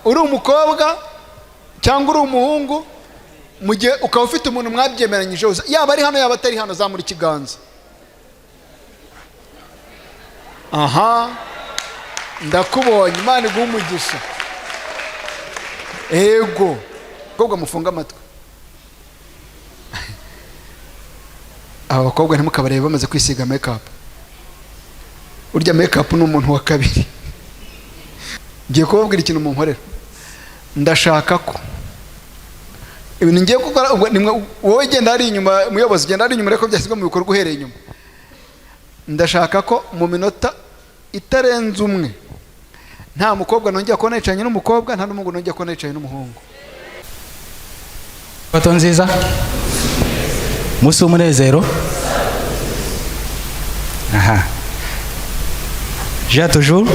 uri umukobwa cyangwa uri umuhungu mu gihe ukaba ufite umuntu mwabyemeranyije yaba ari hano yaba atari hano zamura ikiganza. Aha ndakubonye, Imana iguhe umugisha. Ego kobwa mufunga amatwi. Aba bakobwa ntimukabarebe bamaze kwisiga makeup. Urya makeup ni umuntu wa kabiri. Ngiye kubabwira ikintu mu nkorera. Ndashaka ko ibintu ngiye gukora, wowe genda ari inyuma, umuyobozi genda ari inyuma, reko byashyizwe mu bikorwa uhereye inyuma. Ndashaka ko mu minota itarenze umwe nta mukobwa nongera ko nayicanye n'umukobwa, nta n'umuhungu nongera ko nayicanye n'umuhungu. Foto nziza, musi w'umunezero. Aha, j'ai toujours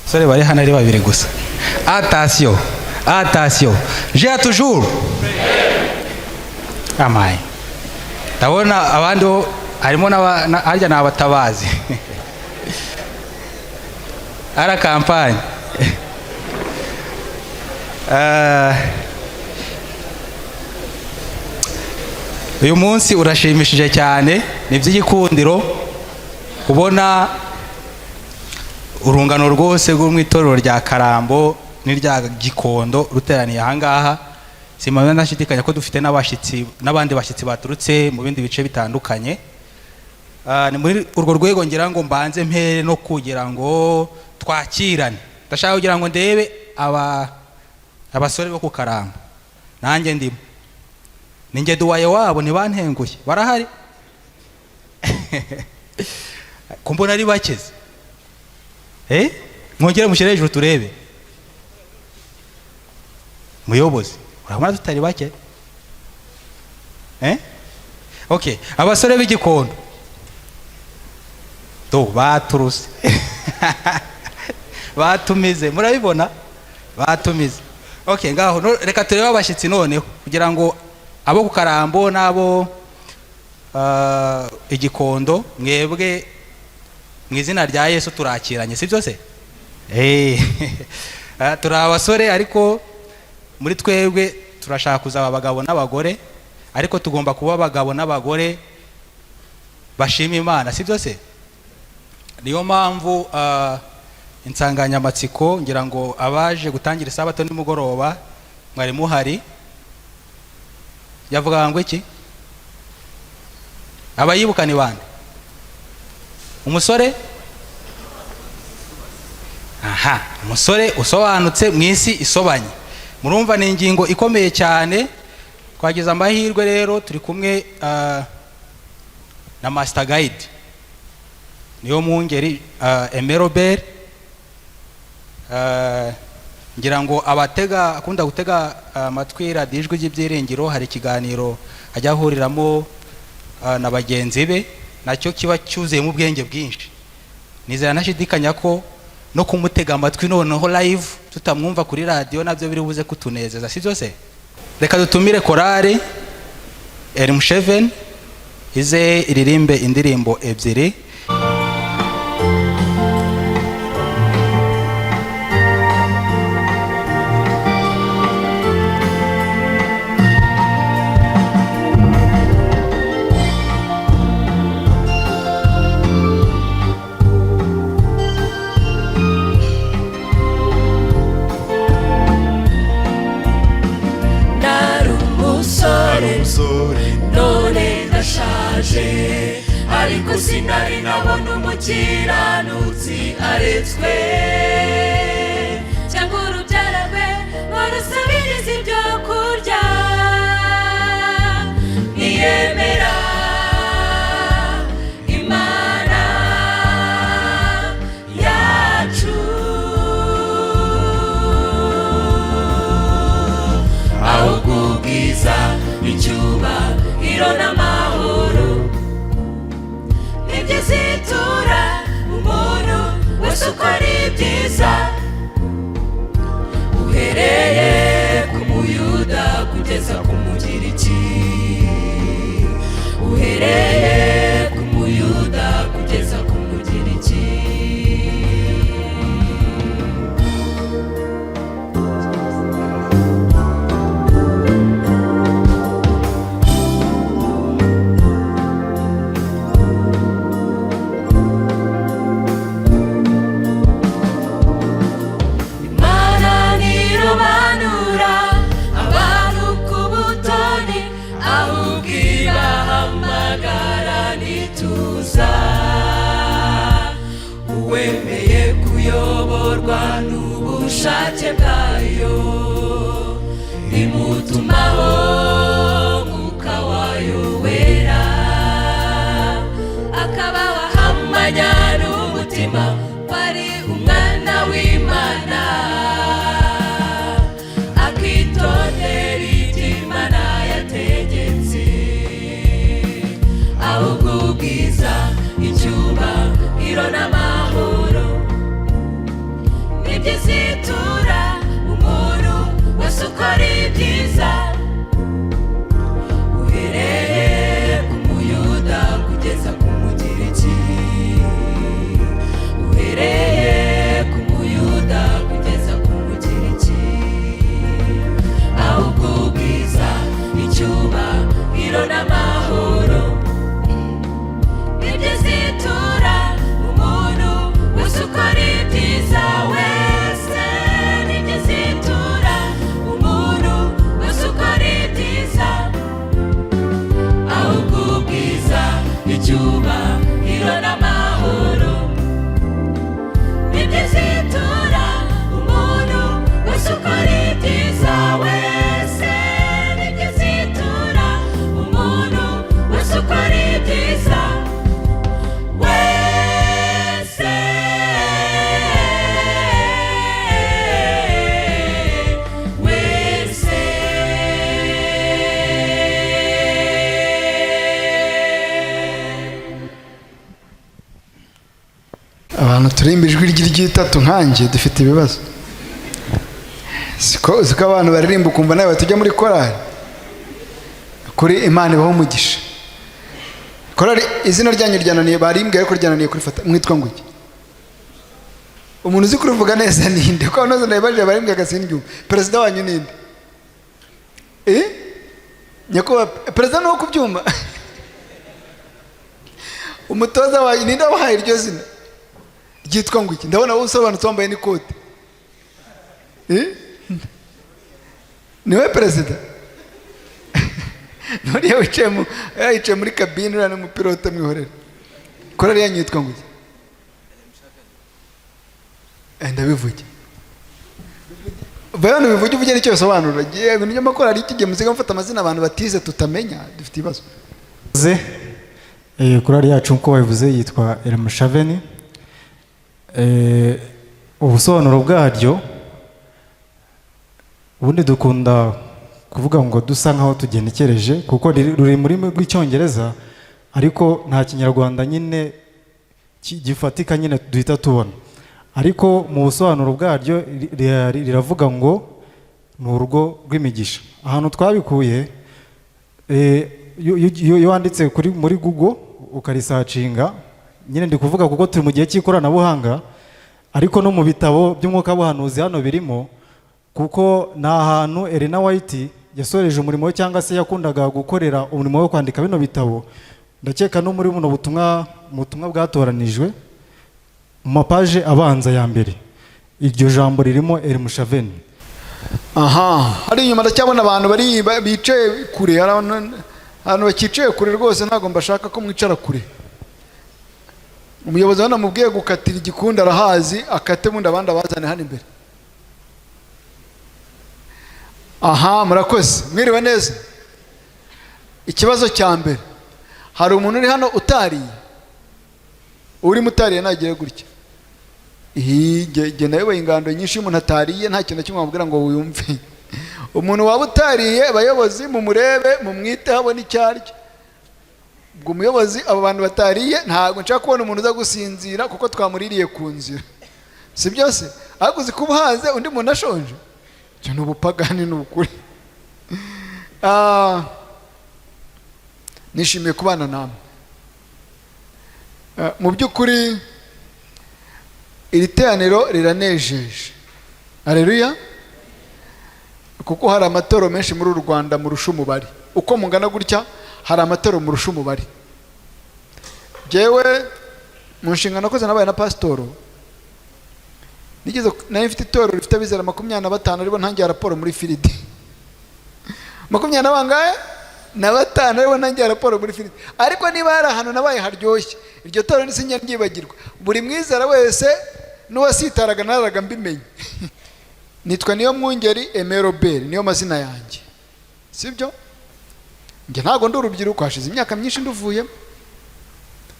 sore bari hano ari babiri gusa. Attention, j'ai toujours. Amaye ndabona abandi harimo harya n'abatabazi. Ara kampanye uyu munsi urashimishije cyane, ni by'igikundiro kubona urungano rwose rwo mu itorero rya Karambo n'irya Gikondo ruteraniye ahangaha. Simana nashidikanya ko dufite n'abandi bashyitsi baturutse mu bindi bice bitandukanye. Ni muri urwo rwego ngira ngo mbanze mpere no kugira ngo twakirane. Ndashaka kugira ngo ndebe abasore bo ku Karambo, nanjye ndimo. Ninjye duwaye wabo, ntibantenguye, barahari. Kumbona ari bakeze. Mwongere mushyire hejuru turebe. Muyobozi, urabona tutari bake? Okay, abasore b'Igikondo baturuse. Batumize, murabibona? Batumize. Okay, ngaho reka turebe abashyitsi noneho kugira ngo abo ku Karambo n'abo Igikondo mwebwe mu izina rya Yesu turakiranye, si byo se? Turi abasore ariko muri twebwe turashaka kuzaba abagabo n'abagore, ariko tugomba kuba abagabo n'abagore bashima Imana, si byo se? Niyo mpamvu insanganyamatsiko ngira ngo abaje gutangira isabato nimugoroba mwari muhari, yavuga ngo iki? Abayibuka ni bande? Umusore? Aha, umusore usobanutse mu isi isobanye. Murumva ni ingingo ikomeye cyane. Twagize amahirwe rero turi kumwe na master guide NIYOMWUNGERI Aime Robert. Ngira ngo akunda gutega amatwi radiyo Ijwi ry'Ibyiringiro, hari ikiganiro ajya ahuriramo na bagenzi be, nacyo kiba cyuzuyemo ubwenge bwinshi. Nizera nashidikanya ko no kumutega amatwi noneho live tutamwumva kuri radio nabyo biri buze kutunezeza, si byo se? Reka dutumire korari RM7 ize iririmbe indirimbo ebyiri. Ariko sinari nabona umukiranutsi aretswe cyangwa urubyaro rwe ngo rusabirize ibyo kurya. Niyemera Imana yacu, ahubwo ubwiza icyubahiro n'amahoro zitura umuntu wese ukora ibyiza, uhereye ku Muyuda ubushake bwayo imutumaho mwuka wayo wera akaba wahamanya n'umutima wari umwana w'Imana akitondera iby'Imana yategetse ahubwo ubwiza icyubahiro n'amahoro nibyizitura umuntu wese ukora ibyiza uhereye ku muyuda kugeza ku mugiriki uhereye ku muyuda kugeza ku mugiriki ahubwo ubwiza icyubahiro n'amahoro nibyizitura umuntu wese ukora ibyiza wese nibyizitura umuntu wese ukora ibyiza ahubwo ubwiza icyubahiro n'amahoro nibyizitura umuntu wese ukora ibyiza wese nibyizitura umuntu wese ukora ibyiza wese wese abantu turimba ijwi ry'itatu nkanjye dufite ibibazo siko abantu baririmba ukumva nawe tujya muri korali kuri Imana ibaho umugisha korali izina ryanyu ryananiye barimbwiye ariko ryananiye kurifata mwitwa ngo iki umuntu uzi kurivuga neza ninde ko noze nabaje barimbwiye agasindyumva perezida wanyu ninde nyako perezida no kubyuma umutoza wanyu ninde wabahaye iryo zina ryitwa ngo iki ndabona usobanutse wambaye n'ikote niwe perezida none yicaye muri kabine uriya n'umupilote mwihorera korali yanyu yitwa ngo iki ndabivuge bayano bivuge uvuge n'icyo bisobanura ibintu by'amakorali iki gihe musiga mufata amazina abantu batize tutamenya dufite ibibazo korali yacu uko babivuze yitwa Elmushaveni ubusobanuro bwaryo ubundi dukunda kuvuga ngo dusa nkaho tugenekereje kuko ruri muri rw'icyongereza ariko nta kinyarwanda nyine gifatika nyine duhita tubona ariko mu busobanuro bwaryo riravuga ngo ni urugo rw'imigisha ahantu twabikuye iyo wanditse muri Google ukarisacinga nyine ndi kuvuga kuko turi mu gihe cy'ikoranabuhanga ariko no mu bitabo by'umwuka w'ubuhanuzi hano birimo kuko ni ahantu Elena White yasoreje umurimo we cyangwa se yakundaga gukorera umurimo wo kwandika bino bitabo ndakeka no muri buno butumwa bwatoranijwe mu mapaje abanza ya mbere iryo jambo ririmo Elmushaveni hari inyuma ndacyabona abantu bari bicaye kure abantu bakicaye kure rwose ntabwo mbashaka ko mwicara kure umuyobozi hano mubwiye gukatira igikundi arahazi akate bundi abandi abazane hano imbere murakoze mwiriwe neza ikibazo cya mbere hari umuntu uri hano utariye urimo utariye nagiye gutya jye nayoboye ingando nyinshi y'umuntu atariye nta kintu kimwe wamubwira ngo wiyumve umuntu waba utariye abayobozi mumurebe mumwiteho abone icyo arya ubwo umuyobozi abo bantu batariye ntabwo nshaka kubona umuntu uza gusinzira kuko twamuririye ku nzira si byose ariko uzi kuba uhaze undi muntu ashonje icyo ni ubupagani ni ukuri nishimiye kubana namwe mu by'ukuri iri teraniro riranejeje haleluya kuko hari amatoro menshi muri uru Rwanda murusha umubare uko mungana gutya hari amatoro murusha umubare jewe mu nshingano nakoze nabaye na pasitoro nari mfite itorero rifite abizera 25 aribo ntangiye raporo muri firidi 25 aribo ntangiye raporo muri firidi ariko niba hari ahantu nabaye haryoshye iryo torero nisinya ryibagirwa buri mwizera wese n'uwasitaraga naraga mbimenye nitwa Niyomwungeri Aime Robert, niyo mazina yanjye, sibyo? Njye ntago ndi urubyiruko, hashize imyaka myinshi nduvuyemo,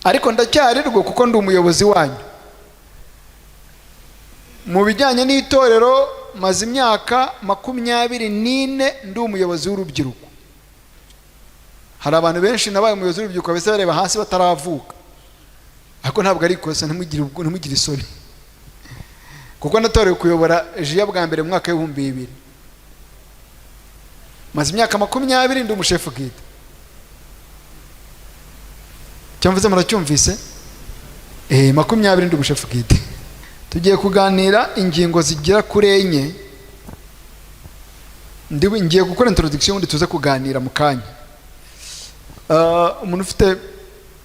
ariko ndacyari rwo kuko ndi umuyobozi wanyu mu bijyanye n'itorero. Maze imyaka 24 ndi umuyobozi w'urubyiruko. Hari abantu benshi nabaye umuyobozi w'urubyiruko bese bareba hasi bataravuka, ariko ntabwo ari ikosa, ntimugire isoni, kuko natorewe kuyobora jiya bwa mbere mu mwaka w'2000. Maze imyaka 20 ndi umushefu bwite. Cyamvuze muracyumvise? 20 ndi umushefu bwite. Tugiye kuganira ingingo zigira kuri enye. Ngiye gukora introduction ndi tuze kuganira mu kanya. Umuntu ufite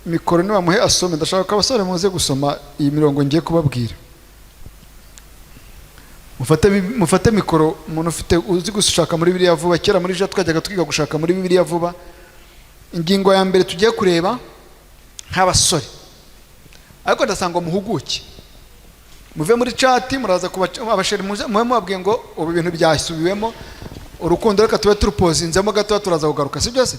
mikoro ni bamuhe asome. Ndashaka ko abasore muze gusoma iyi mirongo ngiye kubabwira. Mufate mikoro umuntu ufite uzi gushaka muri Bibiliya vuba. Kera muri je twajyaga twiga gushaka muri Bibiliya vuba. Ingingo ya mbere tugiye kureba nk'abasore, ariko ndasanga muhuguke. Muve muri chat muraza kubasheri mwe mubabwiye ngo ubu bintu byasubiwemo, urukundo reka tube turupozinzemo gato turaza kugaruka, si byose?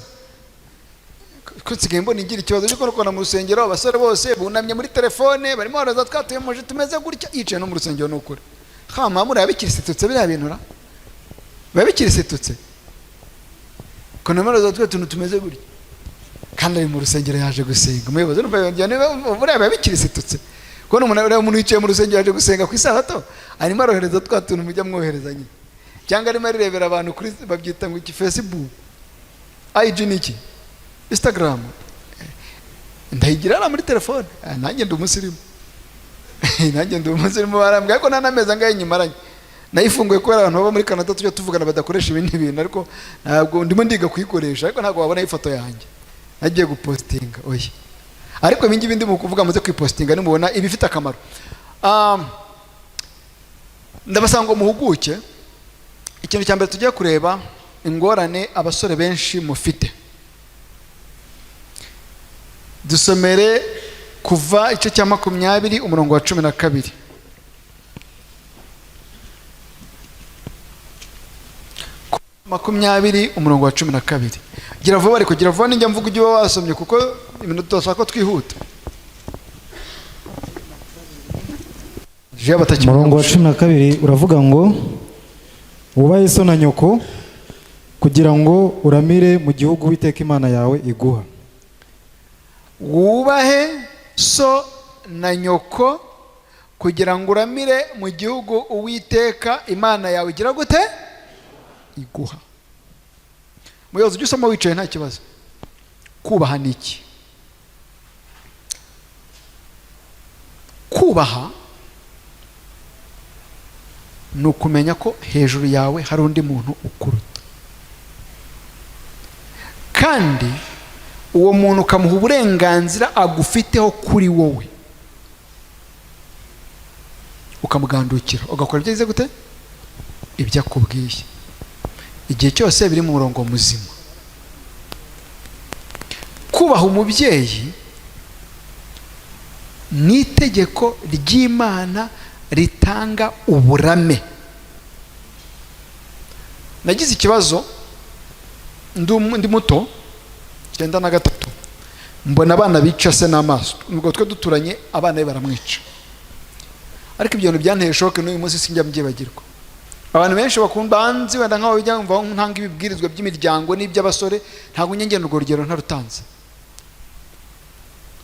Kutsigaye mbona ingira ikibazo cyo korokona mu rusengero, abasore bose bunamye muri telefone barimo baraza twatuye muje tumeze gutya, yicaye no mu rusengero n'ukuri. Khama muri abikirisitutse bya bintu ra babikirisitutse kono maraza twatu tumeze gutya, kandi ari mu rusengero yaje gusenga. Umuyobozi muri abikirisitutse kono umuntu yicaye mu rusengero yaje gusenga ku isabato, arimo arohereza twatu mujya mwoherezanye, cyangwa arimo arebera abantu kuri babyita ngo iki Facebook, IG niki, Instagram. Ndayigira ara muri telefone. Nanjye ndi umusirimu. Nanjye ndi umusirimu barambwa ko nanameza ngaye nyimaranye. Nayifunguye ko abantu baba muri Canada tujya tuvugana badakoresha ibindi bintu, ariko ntabwo ndimo ndiga kuyikoresha, ariko ntabwo wabona ifoto yanjye. Nagiye gupostinga oya. Ariko ibingi bindi mu kuvuga muze kwipostinga nimubona ibifite akamaro. Ndabasanga ngo muhuguke. Ikintu cya mbere tugiye kureba ingorane abasore benshi mufite. Dusomere kuva igice cya 20 umurongo wa 12. Makumyabiri umurongo wa 12. Gira vuba ariko gira vuba ninjya mvuga ujye wasomye kuko iminota twashaka ko twihuta. Umurongo wa 12 uravuga ngo wubahe so na nyoko kugira ngo uramire mu gihugu Uwiteka Imana yawe iguha. Wubahe so na nyoko kugira ngo uramire mu gihugu Uwiteka Imana yawe igira gute? Iguha. Muyobozi ujye usoma wicaye nta kibazo. Kubaha niki? Kubaha ni ukumenya ko hejuru yawe hari undi muntu ukuruta, kandi uwo muntu ukamuha uburenganzira agufiteho kuri wowe, ukamugandukira ugakora ibyo yize gute? Ibyo akubwiye, igihe cyose biri mu murongo muzima. Kubaha umubyeyi ni itegeko ry'Imana ritanga uburame. Nagize ikibazo ndi muto 93, mbona abana bica se n'amaso, nubwo twe duturanye abana be baramwica, ariko ibyo bintu byanteye shoke n'uyu munsi sinjya mbyibagirwa. Abantu benshi bakunda banzi wenda nkaho bijya umva ntanga ibibwirizwa by'imiryango n'iby'abasore, ntabwo nyengena urwo rugero ntarutanze,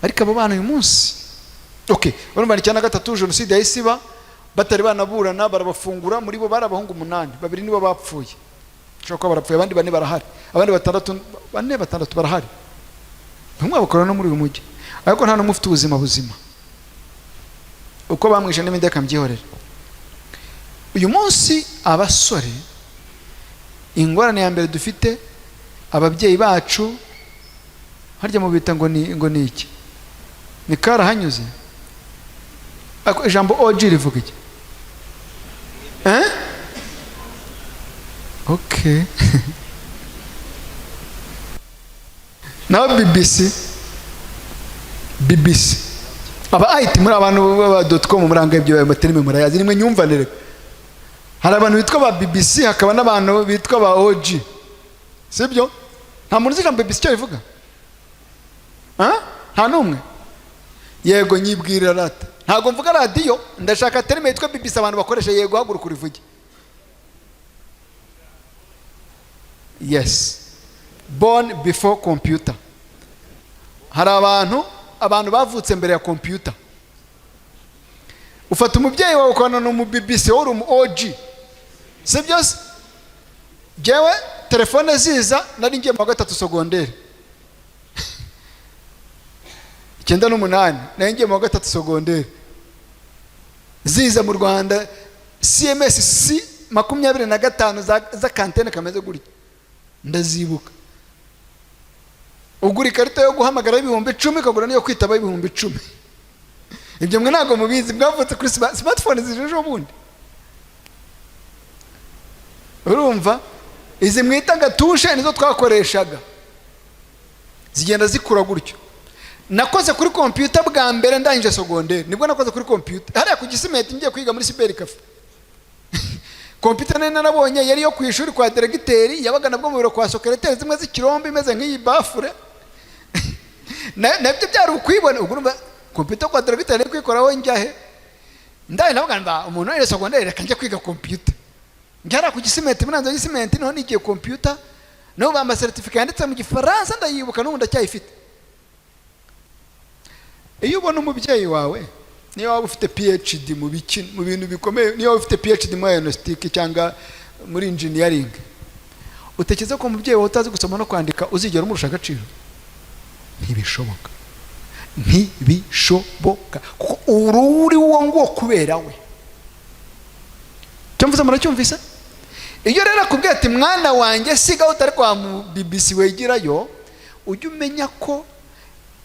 ariko abo bana uyu munsi urumva ni 93 jenoside yahise iba, batari banaburana barabafungura, muri bo bari abahungu 8, 2 nibo bapfuye, ushobora kuba barapfuye, abandi 4 barahari, abandi 6 barahari, bamwe bakora no muri uyu mujyi, ariko nta n'umwe ufite ubuzima buzima. Uko bamwishe n'imideka mbyihorera. Uyu munsi abasore, ingorane ya mbere dufite, ababyeyi bacu harya mu bita ngo ni iki? Ni karahanyuze. Ako ijambo OG rivuga iki? Okay. Now BBC. Aba IT muri abantu .com muranga ibyo baterime murayazi, nimwe nyumvanire. hari abantu bitwa ba BBC hakaba n'abantu bitwa ba OG, sibyo? Nta muntu uzi ijambo BBC icyo rivuga? Nta n'umwe? Yego nyibwirira rata, ntabwo mvuga radiyo, ndashaka terime yitwa BBC abantu bakoresha. Yego haguruka urivuge. Yes, born before computer. Hari abantu bavutse mbere ya computer. Ufata umubyeyi wawe ukabona ni BBC wowe uri umu OG, sibyo se? Jewe telefone ziza nari ngiye mu wa gatatu segonderi 98 nari ngiye mu wa gatatu segonderi ziza mu Rwanda, CMS C 25 za kantene kameze gutya, ndazibuka. Ugura ikarita yo guhamagara y'ibihumbi 10 ukagura niyo kwitaba y'ibihumbi 10. Ibyo mwe ntago mubizi, mwavutse kuri smartphone zijeje bundi. Urumva izi mwita gatushe nizo twakoreshaga, zigenda zikura gutyo. Nakoze kuri computer bwa mbere ndangije segonderi, nibwo nakoze kuri computer hariya ku Gisimenti ngiye kwiga muri cyber cafe. Computer nene narabonye yari yo kwishuri kwa directeur, yabaga nabwo mu biro kwa secrétaire zimwe z'ikirombe imeze nk'iyi bafure. Nabyo byari ukwibona, ugurumva computer kwa directeur ari kwikoraho njyahe ndaye nabaga mba umuntu ari segonderi reka njye kwiga computer. Njyara ku Gisimenti, munanzo Gisimenti niho nigiye computer, no bamba certificate yanditse mu Gifaransa ndayibuka n'ubu ndacyayifite. Iyo ubona umubyeyi wawe niyo waba ufite PhD mu bintu bikomeye, niyo ufite PhD mu diagnostic cyangwa muri engineering, utekereza ko umubyeyi wawe utazi gusoma no kwandika uzigera umurusha agaciro? Ntibishoboka, ntibishoboka, kuko ururi wo ngo kubera we. Cyumvise muracyumvise? Iyo rero akubwiye ati mwana wanjye siga utari kwa BBC wegirayo, ujye umenya ko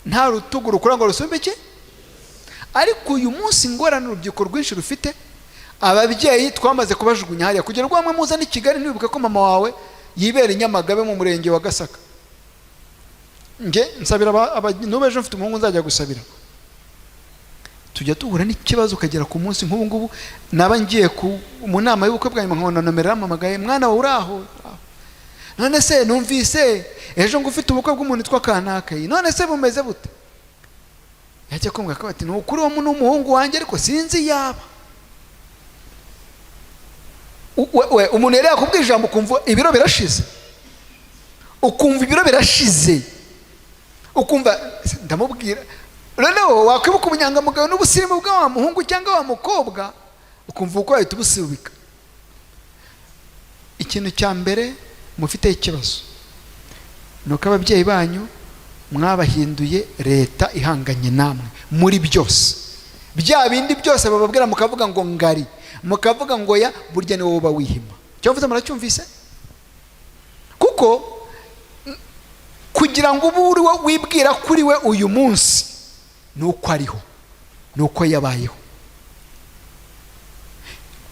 nta rutugu rukura ngo rusumbe iki. Ariko uyu munsi ngorane urubyiruko rwinshi rufite, ababyeyi twamaze kubajugunya hariya kugira ngo bamwe muza ni Kigali ntiwibuke ko mama wawe yibera i Nyamagabe mu murenge wa Gasaka. Nge nsabira nubeje mfite umuhungu nzajya gusabira. Tujya tuhura n'ikibazo ukagera ku munsi nk'ubu ngubu naba ngiye mu nama y'ubukwe bwa nyuma nkabona nomero yampamagaye, mwana wawe uraho? None se numvise ejo ngo ufite ubukwe bw'umuntu witwa kanaka, none se bumeze bute? Yajya kumbwira ko ati n'ukuri wo n'umuhungu wanjye ariko sinzi yaba. Umuntu yari yakubwira ijambo ukumva ibiro birashize, ukumva ibiro birashize, ukumva ndamubwira noneho wakwibuka ubunyangamugayo n'ubusirimu bwa wa muhungu cyangwa wa mukobwa, ukumva uko wahita ubusubika. Ikintu cya mbere mufite ikibazo nuko ababyeyi banyu mwabahinduye leta ihanganye namwe muri byose. Bya bindi byose bababwira mukavuga ngo ngari, mukavuga ngo ya burya ni wowe bawihima. Cyavuze muracyumvise? Kuko kugira ngo ubu uri wibwira kuri we uyu munsi nuko ariho, nuko yabayeho.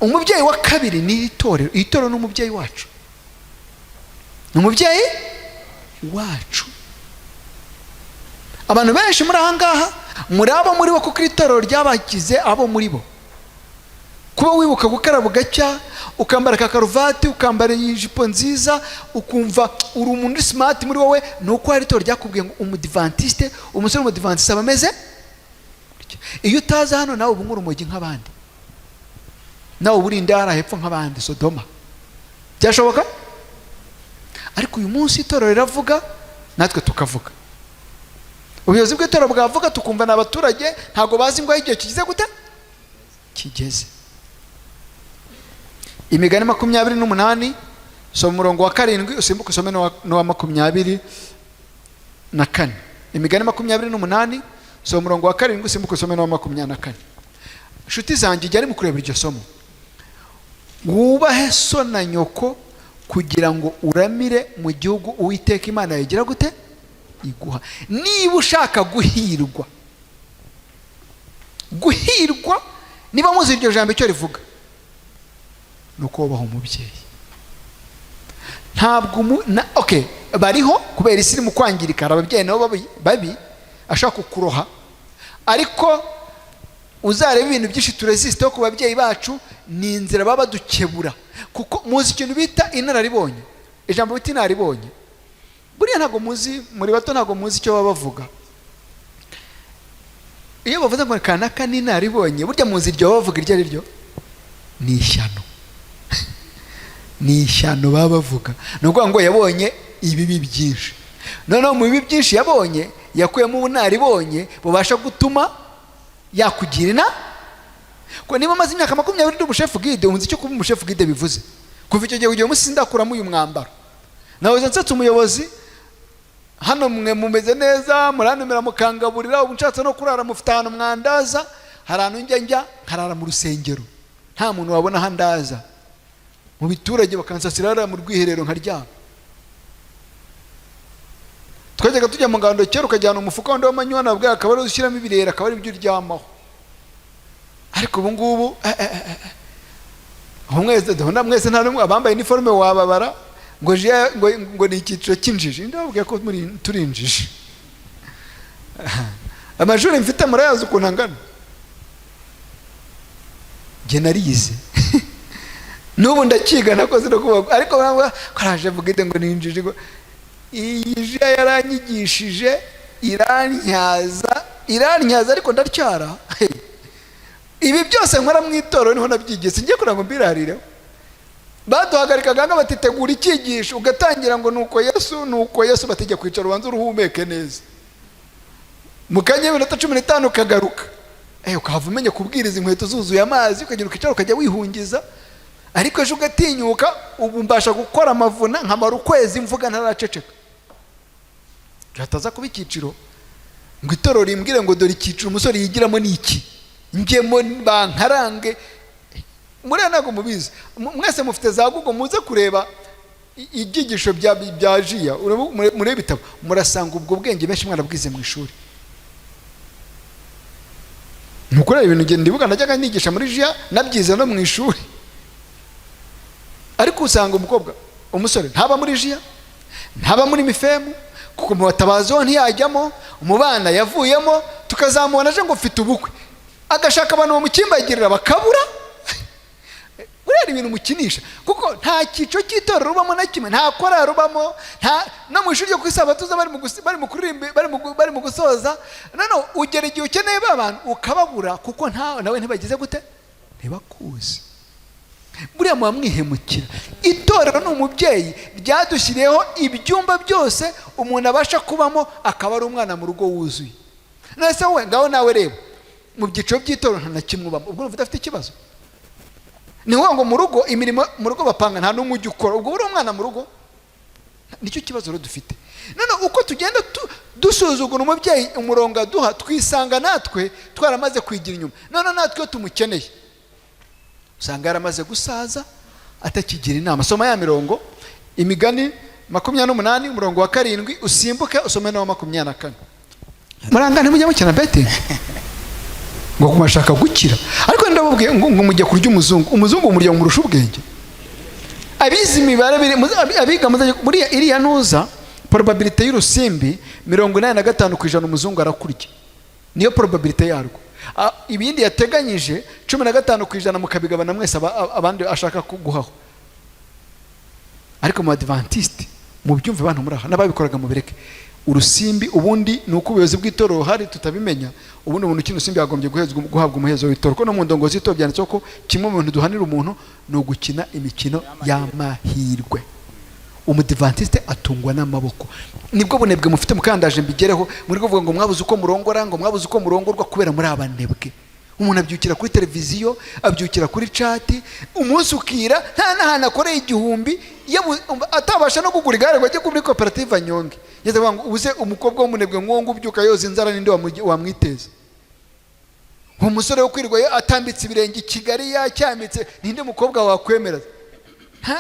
Umubyeyi wa kabiri ni itorero. Itorero ni umubyeyi wacu, ni umubyeyi wacu. Abantu benshi muri ahangaha muri abo muri bo kuko itorero ryabagize abo muri bo. Kuba wibuka gukaraba ugacya, ukambara kakaruvati, ukambara ijipo nziza, ukumva uri umuntu smart muri wowe, nuko hari itorero ryakubwiye ngo umudivantiste, umusore umudivantiste abameze. Iyo utaza hano nawe ubu urumogi nk'abandi, nawe uburinde hara hepfo nk'abandi Sodoma. Byashoboka? Ariko uyu munsi itorero riravuga, natwe tukavuga. Ubuyobozi bw'itorero bwavuga, tukumva n'abaturage ntago bazi ngo igihe kigize gute kigeze. Imigani 28 soma umurongo wa 7 usimbuka usome no wa 24. Imigani 28 soma umurongo wa 7 usimbuka usome no wa 24. Shuti zanjye jya mu kureba iryo somo. Wubahe so na nyoko kugira ngo uramire mu gihugu Uwiteka Imana yagira gute iguha. Niba ushaka guhirwa, niba muzi iryo jambo icyo rivuga, nuko ubaho umubyeyi. Ntabwo okay, bariho kubera isi iri mu kwangirika, ababyeyi nabo babi ashaka kukuroha, ariko uzareba ibintu byinshi turesiste ku babyeyi bacu ni inzira baba dukebura, kuko muzi ikintu bita inararibonye. Ijambo bita inararibonye buriya ntago muzi, muri bato ntago muzi icyo baba bavuga. Iyo bavuze ngo kanaka ni inararibonye, burya muzi iryo baba bavuga iryo ari ryo, ni ishyano. Ni ishyano baba bavuga, ni ukuvuga ngo yabonye ibibi byinshi, noneho mu bibi byinshi yabonye yakuyemo ubunaribonye bubasha gutuma yakugira inama. Ko niba maze imyaka 20 ndi umushefu guide, unzi icyo kuba umushefu guide bivuze. Kuva icyo gihe ugiye umunsi ndakuramo uyu mwambaro, nawe nsatse umuyobozi hano, mwe mumeze neza, muranumira mukangaburira, ubu nshatse no kurara mufite ahantu mwandaza. Hari ahantu njya nkarara mu rusengero, nta muntu wabona handaza. Mu biturage bakansasira mu rwiherero nkaryama. Twajyaga tujya mu ngando kera, ukajyana umufuka wandi w'amanywa nabwo akaba ari ushyiramo ibirere, akaba ari ibyo uryamaho. Ariko ubu ngubu mwese nta n'umwe abambaye uniforme wababara ngo ni icyiciro cy'injiji. Ndababwiye ko turi injiji. Amashuri mfite murayazi ukuntu angana, njye narize n'ubu ndakiga nakoze no kuvuga, ariko karaje vuga ngo ni injiji. Iyi jya yaranyigishije irantyaza ariko ndacyara. Ibi byose nkora mu itorero niho nabyigiye, singiye kugira ngo mbirarireho. Baduhagarikaga ngo batitegura icyigisho, ugatangira ngo nuko Yesu bategeka kwicara ubanza uruhumeke neza, mukanya iminota 15 ukagaruka. Ukahava umenya kubwiriza inkweto zuzuye amazi, ukagira ukicara ukajya wihungiza. Ariko ejo ugatinyuka, ubu mbasha gukora amavuna nkamara ukwezi mvuga ntaraceceka. Gataza kuba icyiciro ngo itorero rimbwire ngo dore icyiciro umusore yigiramo ni iki, njyemo bankarange. Muri ntago mubizi, mwese mufite za Google, muze kureba ibyigisho bya jiya, muri bitabo murasanga ubwo bwenge benshi mwarabwize mu ishuri. Nukureba ibintu ngende ndibuka najyaga nigisha muri jiya, nabyize no mu ishuri. Ariko usanga umukobwa umusore ntaba muri jiya, ntaba muri mifemu, kuko mu batabazo ntiyajyamo. Umubana yavuyemo, tukazamubona aje ngo mfite ubukwe, agashaka abantu bamukimbagirira bakabura. Urera ibintu mukinisha, kuko nta cyico cy'itorero rubamo na kimwe, nta korari rubamo, no mu ishuri ryo kwisabatuza bari mu kuririmba, bari mu gusoza. None ugera igihe ukeneye abantu ukababura, kuko nawe ntibagize gute, ntibakuzi. Buriya muba mwihemukira. Itorero ni umubyeyi, ryadushyiriyeho ibyumba byose umuntu abasha kubamo, akaba ari umwana mu rugo wuzuye. Nese wowe ngaho nawe reba mu byiciro by'itorero nta na kimwe ubamo, ubwo urumva udafite ikibazo. Ni ngo mu rugo imirimo mu rugo bapanga nta n'umwe ujya ukora, ubwo uri umwana mu rugo. Nicyo kibazo rero dufite. None uko tugenda dusuzugura umubyeyi umurongo aduha, twisanga natwe twaramaze kwigira inyuma. None natwe tumukeneye, usanga yaramaze gusaza atakigira inama. Soma ya mirongo, Imigani 28 umurongo wa 7, usimbuke usome na 24. Murangane mujya mukina bete ngo kumashaka gukira. Ariko ndababwiye ngo mujya kurya umuzungu umurya murusha ubwenge. Abizi imibare abiga muri iriya nuza, probability y'urusimbi 85% umuzungu arakurya, niyo probability yarwo. Ibindi yateganyije 15% mukabigabana mwese abandi ashaka kuguhaho. Ariko mu Adventist mu byumve abantu muraha n'ababikoraga mu bireke. Urusimbi ubundi nuko ubuyobozi bw'itorero hari tutabimenya, ubundi umuntu kino simbi yagombye guhabwa umuhezo w'itorero. Ko no mu ndongozi y'Itorero byanditse ko kimwe mu bintu duhanira umuntu no gukina imikino y'amahirwe. Umudivantiste atungwa n'amaboko. Nibwo bunebwe mufite mukandaje mbigereho, muri kuvuga ngo mwabuze uko murongora, ngo mwabuze uko murongorwa kubera muri abanebwe. Umuntu abyukira kuri televiziyo, abyukira kuri chat, umunsi ukira nta nahana akoreye igihumbi, atabasha no kugura igare ngo ajye kuri koperative anyonge. Yeze ngo uze umukobwa w'umunebwe ngongo ubyuka yoza inzara ninde wamwiteza. Umusore wo kwirwa atambitse ibirenge Kigali yacyamitse, ninde mukobwa wakwemera?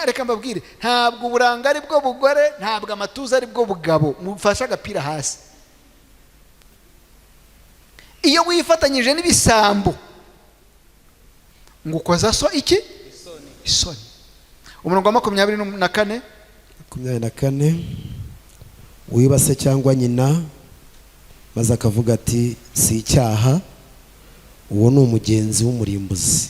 Reka mbabwire, ntabwo uburangari bwo bugore, ntabwo amatuza ari bwo bugabo, mufasha agapira hasi. Iyo wifatanyije n'ibisambo ngo ukoza so iki isoni. Umurongo wa 24 wibase cyangwa nyina maze akavuga ati si icyaha, uwo ni umugenzi w'umurimbuzi.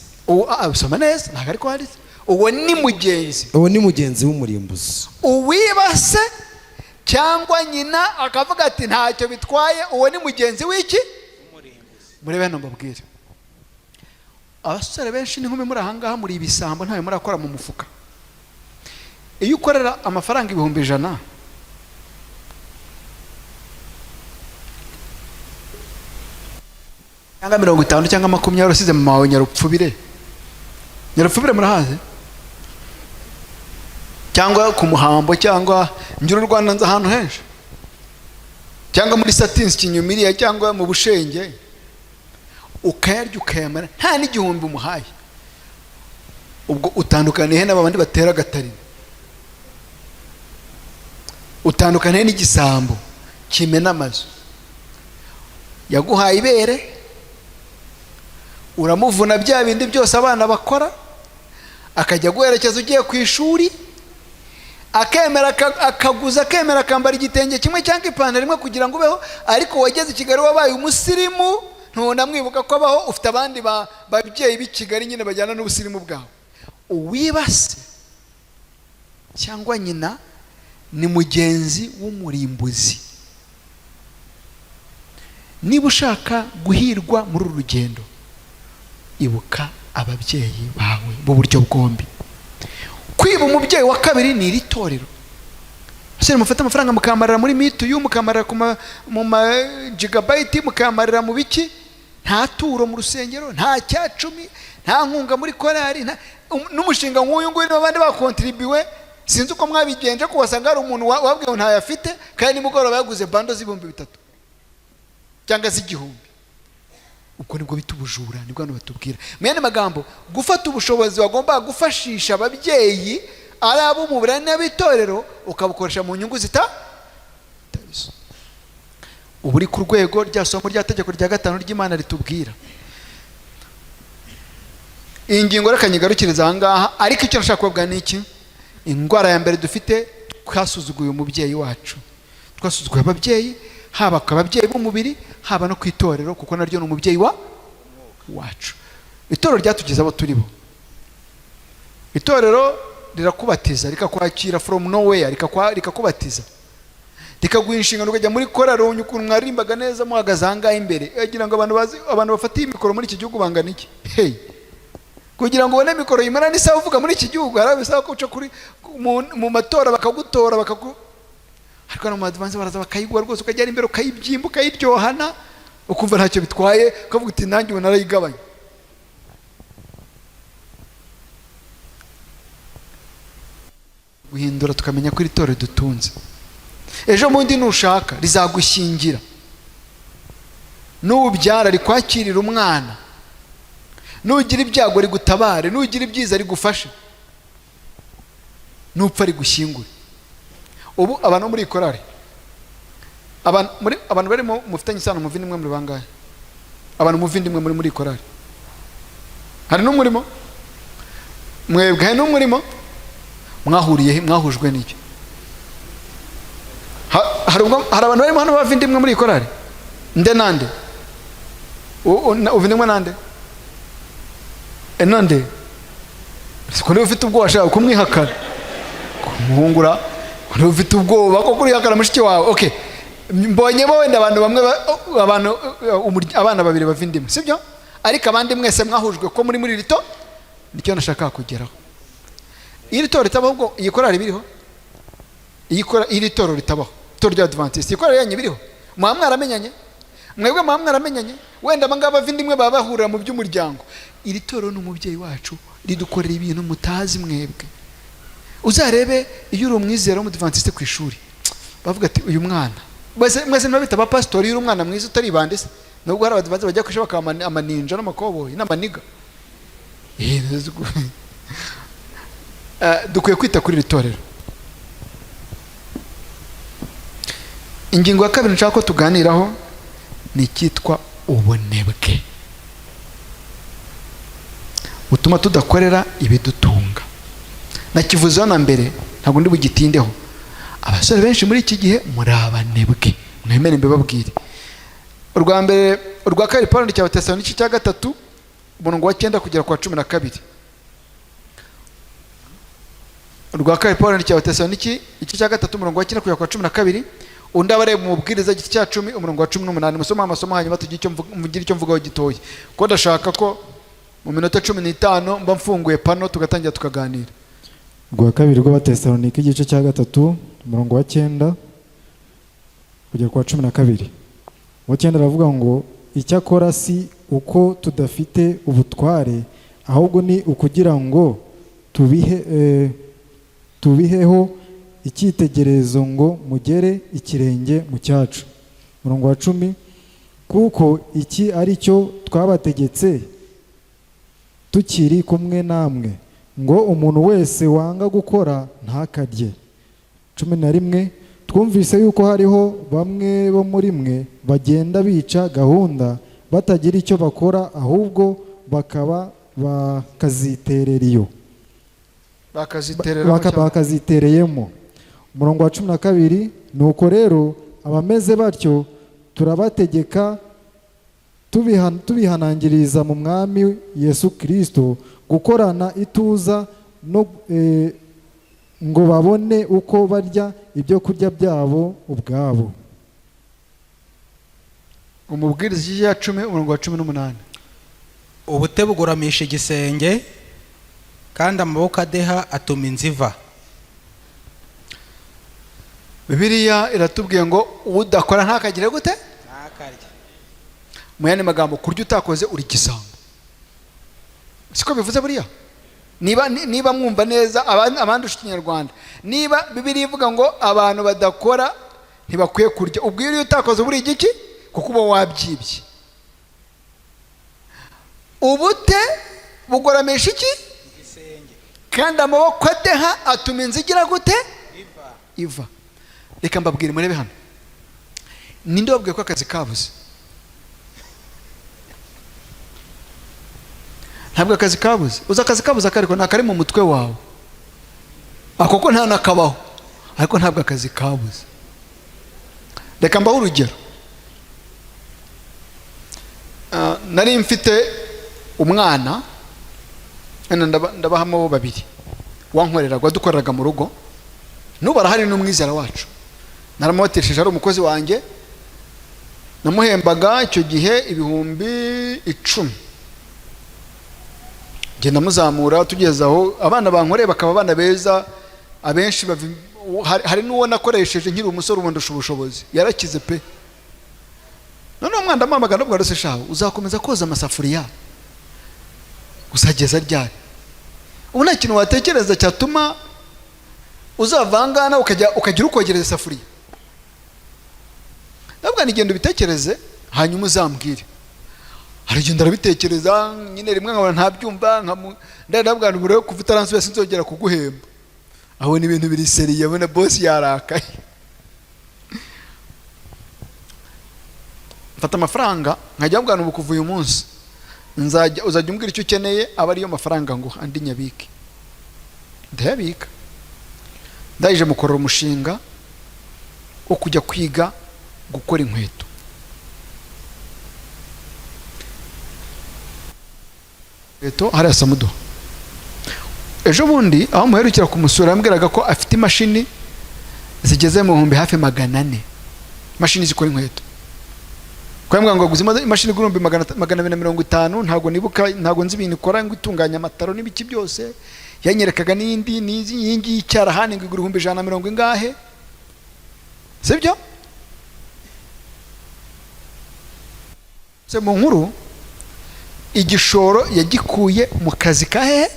Usoma neza ntabwo ariko handitse uwo ni mugenzi. Uwo ni mugenzi w'umurimbuzi. Uwibase cyangwa nyina akavuga ati ntacyo bitwaye, uwo ni mugenzi w'iki? Murebe hano mbabwire, abasore benshi n'inkumi muri ahangaha muri ibisambo, ntawe murakora mu mufuka. Iyo ukorera amafaranga 100,000 cyangwa 50 cyangwa 20 usize mu mawe Nyarupfubire murahaze, cyangwa ku Muhambo, cyangwa Ngira u Rwanda nza ahantu henshi, cyangwa muri Satinsi Kinyumiriya, cyangwa mu Bushenge, ukayarya ukayamara nta n'igihumbi umuhaye, ubwo utandukaniye n'abandi batera agatarina, utandukaniye n'igisambo kimena amazu. Yaguhaye ibere, uramuvuna bya bindi byose abana bakora, akajya guherekeza ugiye ku ishuri, akemera akaguza, akemera akambara igitenge kimwe cyangwa ipantaro imwe kugira ngo ubeho, ariko wageze i Kigali wabaye umusirimu, ntunamwibuka ko abaho, ufite abandi babyeyi b'i Kigali nyine bajyana n'ubusirimu bwawe. Uwibase cyangwa nyina ni mugenzi w'umurimbuzi. Niba ushaka guhirwa muri uru rugendo, ibuka ababyeyi bawe b'uburyo bwombi. Kwiba umubyeyi wa kabiri ni iri torero. Sere mufata amafaranga mukamarira muri mituyu, mukamarira mu gigabyte, mukamarira mu biki, nta turo mu rusengero, nta cyacumi, nta nkunga muri korari, n'umushinga nk'uyu nguyu n'abandi bakontribuwe. Sinzi uko mwabigenje ko wasanga hari umuntu wabwiye ntayafite, kandi nimugoroba yaguze bando z'3,000 cyangwa z'1,000. Ubwo nibwo bita ubujura, nibwo hano batubwira. Mu yandi magambo, gufata ubushobozi wagomba gufashisha ababyeyi ari abo mu burane b'itorero ukabukoresha mu nyungu zitabizo. Ubu uri ku rwego rya somo rya tegeko rya 5 ry'Imana ritubwira. Iyi ngingo reka nyigarukiriza ahangaha, ariko icyo nashaka kubabwira ni iki? Indwara ya mbere dufite, twasuzuguye umubyeyi wacu. Twasuzuguye ababyeyi, haba ababyeyi b'umubiri, haba no ku itorero, kuko naryo ni umubyeyi wacu. Itorero ryatugeza abo turi bo. Itorero rirakubatiza, rikakwakira from nowhere, rikakubatiza, rikaguha inshingano ukajya muri korari, ukuntu mwarimbaga neza muhagaze ahangaha imbere. Yagira ngo abantu bafatiye mikoro muri iki gihugu bangana iki? Hey, kugira ngo ubone mikoro yimara n'isaha uvuga muri iki gihugu, harabisaba ko uca kuri mu matora bakagutora ariko no mu advance baraza bakayigwa rwose, ukajya imbere ukayibyimba ukayiryohana, ukumva ntacyo bitwaye, ukavuga uti nanjye ubona arayigabanya. Guhindura tukamenya ko iri torero dutunze. Ejo bundi nushaka rizagushyingira, nubyara rikwakirira umwana, nugira ibyago rigutabare, nugira ibyiza rigufashe, nupfa rigushyingure. Ubu abantu muri korari, abantu bari mufitanye isano muvindimwe muri bangahe? Abantu muvindimwe muri korari, hari n'umurimo mwebwe, hari n'umurimo mwahuriye, mwahujwe n'iki? Hari abantu barimo hano bavindimwe muri korari. Nde nande? Uvindimwe nande? Nande? Siko niba ufite ubwoba ashaka kumwihakana, kumuhungura, niba ufite ubwoba ko kurihakana mushiki wawe. Okay, mbonye bo wenda abantu bamwe, abana babiri bavindimwe, sibyo? Ariko abandi mwese mwahujwe ko muri rito, nicyo nashaka kugeraho. Iri toro ritabaho, ubwo iyi korari biriho, iri toro ritabaho, toro rya Adventist, iyi korari yanyu biriho, mwaramenyanye, mwebwe mwaramenyanye, wenda abangaba bavindimwe baba bahurira mu by'umuryango. Iri toro ni umubyeyi wacu, ridukorera ibintu mutazi mwebwe. Uzarebe iyo uri umwizera w'umudventiste ku ishuri, bavuga ati uyu mwana, mwese nabita ba pastor, uri umwana mwiza utari bande se, nubwo hari abadventiste bajya kwishaba bakaba amaninja n'amakoboyi n'amaniga. Dukwiye kwita kuri iri torero. Ingingo ya kabiri nshaka ko tuganiraho ni icyitwa ubunebwe, utuma tudakorera ibidutunga. Nakivuzeho na mbere, ntabwo ndi bugitindeho. Abasore benshi muri iki gihe muri abanebwe, mwemere mbibabwire. Urwa mbere urwa kabiri Pawulo yandikiye Abatesalonike cya gatatu umurongo wa 9 kugera kwa 12. urwa kabiri Pawulo yandikiye Abatesalonike igice cya gatatu umurongo wa 9 kugera kwa 12. undi abareba mu mubwiriza igice cya 10 umurongo wa 18. musoma amasomo hanyuma tugira icyo mvugaho gitoya ko ndashaka ko mu minota 15 mba mfunguye pano tugatangira tukaganira. Urwa kabiri rw'Abatesalonike igice cya gatatu umurongo wa 9 kugera kwa 12. Wa 9 aravuga ngo icyakora si uko tudafite ubutware ahubwo ni ukugira ngo tubiheho icyitegererezo ngo mugere ikirenge mu cyacu. Umurongo wa 10 kuko iki ari cyo twabategetse tukiri kumwe namwe ngo umuntu wese wanga gukora ntakarye. 11 twumvise yuko hariho bamwe bo muri mwe bagenda bica gahunda batagira icyo bakora ahubwo bakaba bakaziterera iyo bakazitereyemo. Umurongo wa 12 nuko rero abameze batyo turabategeka tubihanangiriza mu mwami Yesu Kristo gukorana ituza no ngo babone uko barya ibyo kurya byabo ubwabo. Umubwiriza ya 10 umurongo wa 18 ubute buguramisha igisenge kandi amaboko adeha atuma inziva. Bibiliya iratubwiye ngo udakora ntakagire gute ntakarya. mu yandi magambo kurya utakoze uri gisambo siko bivuze buriya. niba mwumva neza abandusha Ikinyarwanda, niba Bibiliya ivuga ngo abantu badakora ntibakwiye kurya, ubwo iyo utakoze buri igiki kuko uba wabyibye. ubute bugoramisha iki igisenge kandi amaboko adeha atuma inzigira gute iva. Reka mbabwire murebe hano, ninde wabwiye ko akazi kabuze? Ntabwo akazi kabuze. uza akazi kabuze akariko nakari mu mutwe wawe ako ko nta nakabaho, ariko ntabwo akazi kabuze. Reka mbaho urugero. Nari mfite umwana ndabahamo babiri wankoreraga dukoreraga mu rugo, nubarahari n'umwizera wacu, naramwotesheje ari umukozi wanjye, namuhembaga icyo gihe 10,000. Genda muzamura tugeza aho abana bankoreye bakaba abana beza, abenshi hari n'uwo nakoresheje nkiri umusore ubundusha ubushobozi, yarakize pe. none umwana mamaga ndabwo rose shaho uzakomeza koza amasafuriya usageza ryari? ubu nta kintu watekereza cyatuma uzavangana ukagira ukogereza isafuriya? ndabwo nigenda ubitekereze hanyuma uzambwire. Harigenda arabitekereza nyine rimwe nkabona ntabyumva ndabwo numero yo kuvuta ransu yose nzogera kuguhemba. aho ni ibintu biri seriye, abona boss yarakaye. Mfata amafaranga nkajya mbwana ubu kuva uyu munsi uzajya umbwira icyo ukeneye, aba ariyo mafaranga ngo andi nyabike. Ndayabika. Ndayije mukorera umushinga wo kujya kwiga gukora inkweto. Hariya Samudo ejo bundi aho muherukira kumusura yambwiraga ko afite imashini zigeze mu 400 imashini zikora inkweto. Kwambwa ngo guza imashini igurumbi 250, ntago nibuka, ntago nzi ibintu ikora ngo itunganya amataro n'ibiki byose. Yanyerekaga n'indi yingi icyarahani ngo igura 150 ingahe, sibyo? Se mu nkuru igishoro yagikuye mu kazi kahe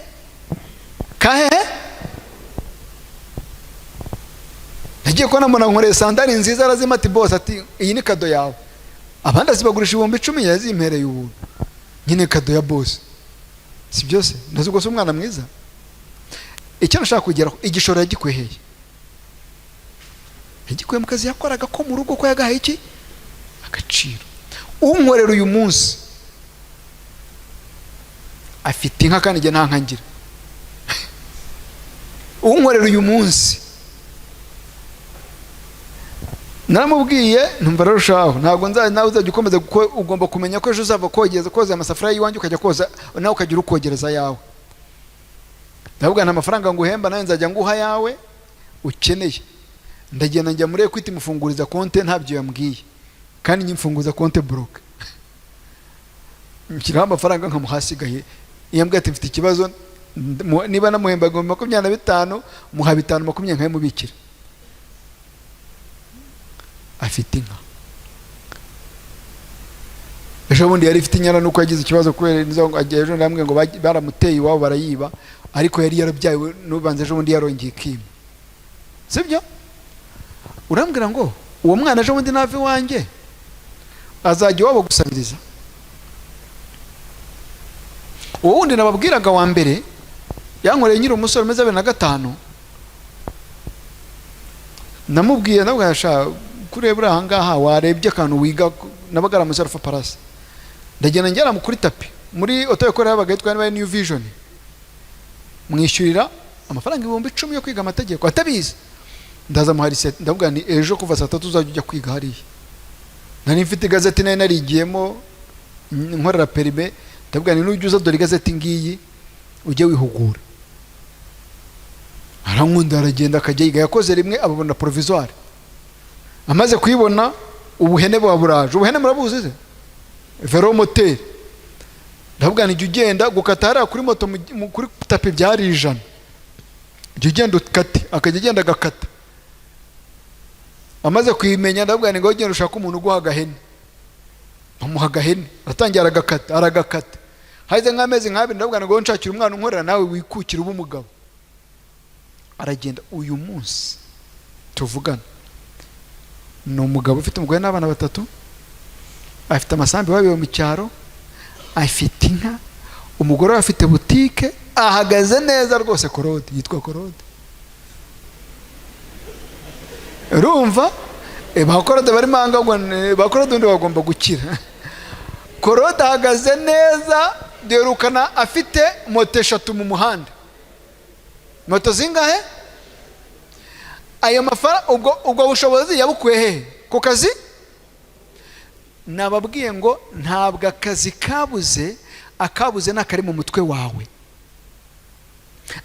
nagiye ko namona nkoreye sandali nziza arazima ati boss ati iyi ni kado yawe. Abandi azibagurisha 10,000 yazimpereye ubuntu. Nyine kado ya boss. Si byose ndazi ko umwana mwiza. Icyo nashaka kugeraho igishoro yagikweheye. Yagikuye mu kazi yakoraga ko mu rugo ko yagahaye iki agaciro. Unkorera uyu munsi afite inka kandi nge nta nkangira. Unkorera uyu munsi naramubwiye ntumva rarushaho ntabwo nawe uzajya ukomeza ugomba kumenya ko ejo uzava koza amasafuriya y'iwanjye ukajya koza nawe ukagira ukogereza yawe. ndavuga nta mafaranga nguhemba nawe nzajya nguha yawe ukeneye. ndagenda njya muri Equity mufunguriza konte ntabyo yambwiye kandi nyimfunguza konte broke nshyiraho amafaranga nkamuhasigaye. yambwiye ati mfite ikibazo niba namuhemba 25 muha 5 nkayimubikira. afite inka ejo bundi yari ifite inyana nuko yagize ikibazo kubera ejo ndamwe ngo baramuteye iwabo barayiba ariko yari yarabyaye nubanze ejo bundi yarongeye kima. sibyo urambwira ngo uwo mwana ejo bundi nave wanjye azajya iwabo gusabiriza. uwo wundi nababwiraga wa mbere yankoreye nyiri umusore umeze 25 namubwiye nabwo yasha kurebura ahangaha warebye akantu wiga nabagara musara fa parasi. ndagenda njyana mukuri tapi muri auto ekora yabaga yitwa New Vision mwishyurira amafaranga 10,000 yo kwiga amategeko atabizi. ndaza muhari set ndavuga ni ejo kuva saa 3 uzajya kwiga hariya. nari mfite gazeti nayo narigiyemo nkorera perime ndavuga ni n'ujuza dore gazeti ngiyi ujye wihugura. arankunda aragenda akajya yiga yakoze rimwe ababona provisoire amaze kuyibona ubuhene bwaburaje. ubuhene murabuzi ze vero moteur ndavuga ni ugenda gukata hariya kuri moto kuri tapi byari 100 ugenda ukate akajya agenda agakata. amaze kuyimenya ndavuga ni ngo ugenda ushaka umuntu uguha agahene bamuha agahene atangira aragakata haize nk'amezi nk'abiri ndavuga ngo nshakira umwana unkorera nawe wikukira ubumugabo. aragenda uyu munsi tuvugana ni umugabo ufite umugore n'abana 3 afite amasambi wabiwe mu cyaro afite inka umugore we afite butike ahagaze neza rwose. Korode yitwa Korode urumva bakorode bari manga ngo bakorode undi bagomba gukira. Korode ahagaze neza derukana afite moto 3 mu muhanda. moto zingahe ayo mafara ubwo bushobozi yabukuye he ku kazi. nababwiye ngo ntabwo akazi akabuze nakari mu mutwe wawe.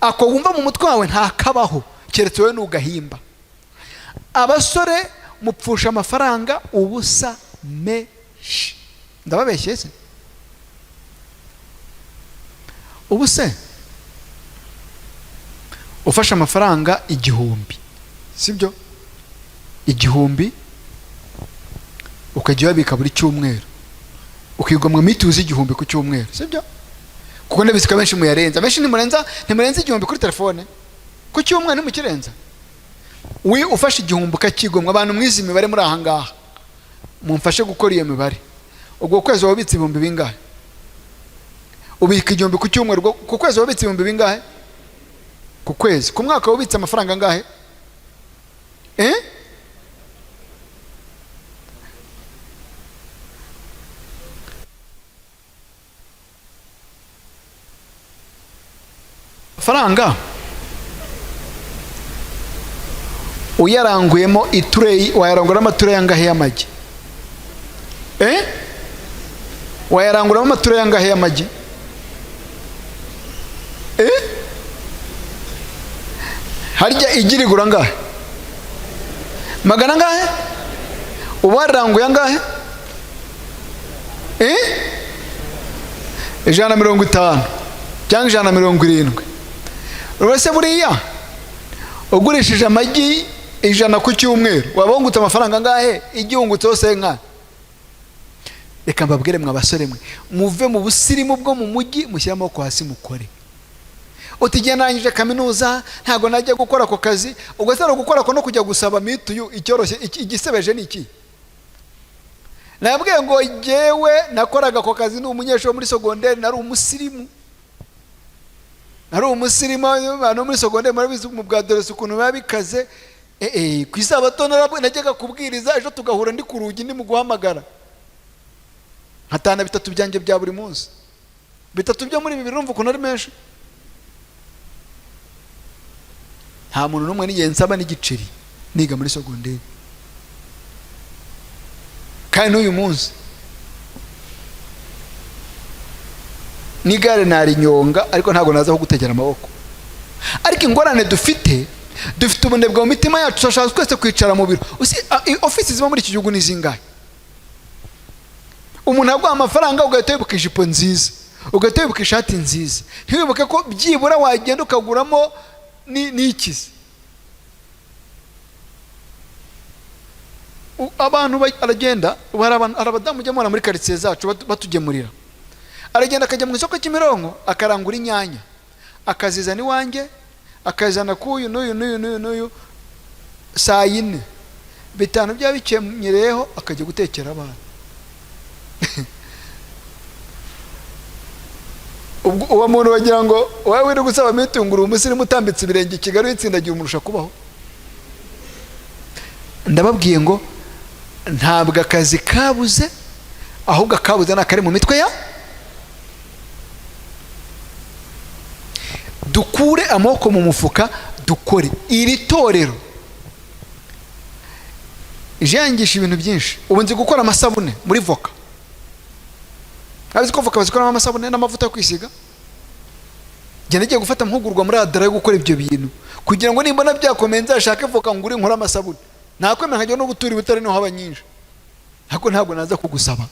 ako wumva mu mutwe wawe ntakabaho keretse wowe n'ugahimba. abasore mupfusha amafaranga ubusa menshi. ndababeshye se ubuse ufashe amafaranga 1,000 sibyo 1,000 ukajya wabika buri cyumweru ukigomwa mituzi 1,000 ku cyumweru sibyo kuko nebisika benshi muyarenza benshi nimurenza 1,000 kuri telefone ku cyumweru nimukirenza. we ufashe 1,000 kakigomwa abantu mwizi imibare muri ahangaha mumfashe gukora iyo mibare. ubwo kwezi wabitse 1,000 bingahe ubika 1,000 ku cyumweru ku kwezi wabitse 1,000 bingahe ku kwezi ku mwaka wabitse amafaranga ngahe faranga uyaranguyemo itureyi wayaranguramo amature yangahe y'amagi wayaranguramo amature yangahe y'amagi harya igirigura ngahe 100 ngahe ubaranguye ngahe 150 cyangwa 170. uretse buriya ugurishije amagi 100 ku cyumweru wabongutse amafaranga ngahe igihungutse hose nka. reka mbabwire mwa basore mwe muve mu busirimu bwo mu mujyi mushyiramo ko hasi mukore. utigiye nangije kaminuza ntago najya gukora ko kazi ubwo se gukora ko no kujya gusaba mituyu icyoroshye igisebeje niki. nabwiye ngo jewe nakoraga ko kazi n'umunyeshuri muri secondaire nari umusirimu abantu muri secondaire murabizi mu bwa dorese ukuntu babikaze ku isabato najyaga kubwiriza ejo tugahura ndi ku rugi ndi mu guhamagara nkatana 3 byanjye bya buri munsi 3 byo muri 2 urumva ukuntu ari menshi. nta muntu n'umwe nigiye nsaba n'igiceri niga muri secondaire kandi n'uyu munsi n'igare narinyonga ariko ntabwo naza kugutegera amaboko. Ariko ingorane dufite ubunebwe mu mitima yacu. Turashaka twese kwicara mu biro. Ofisi ziba muri iki gihugu ni zingahe? Umuntu aguha amafaranga ugahita wibuka ijipo nziza, ugahita wibuka ishati nziza, ntiwibuke ko byibura wagenda ukaguramo n'ikizi. Abantu aragenda, hari abadamu ujya mubona muri karitsiye zacu batugemurira, aragenda akajya mu isoko Kimironko akarangura inyanya akazizana iwanjye, akazana k'uyu n'uyu saa yine, bitanu byaba bikeneyereho akajya gutekera abana. Uwo muntu wagira ngo wowe wiri gusaba mitunguru umusirimu utambitse ibirenge Kigali witsindagira umurusha kubaho. Ndababwiye ngo ntabwo akazi kabuze, ahubwo akabuze n'akari mu mitwe ya. Dukure amaboko mu mufuka dukore. Iri torero ijangisha ibintu byinshi. Ubu nzi gukora amasabune muri voka. Abizi ko voka bazikoramo amasabune n'amavuta yo kwisiga. Njye nagiye gufata amahugurwa muri adara yo gukora ibyo bintu kugira ngo nimbona byakomeye nzashake voka ngure nkora amasabune. Nakwemera nkajya no gutura ibitari no haba nyinshi. Ariko ntabwo naza kugusaba.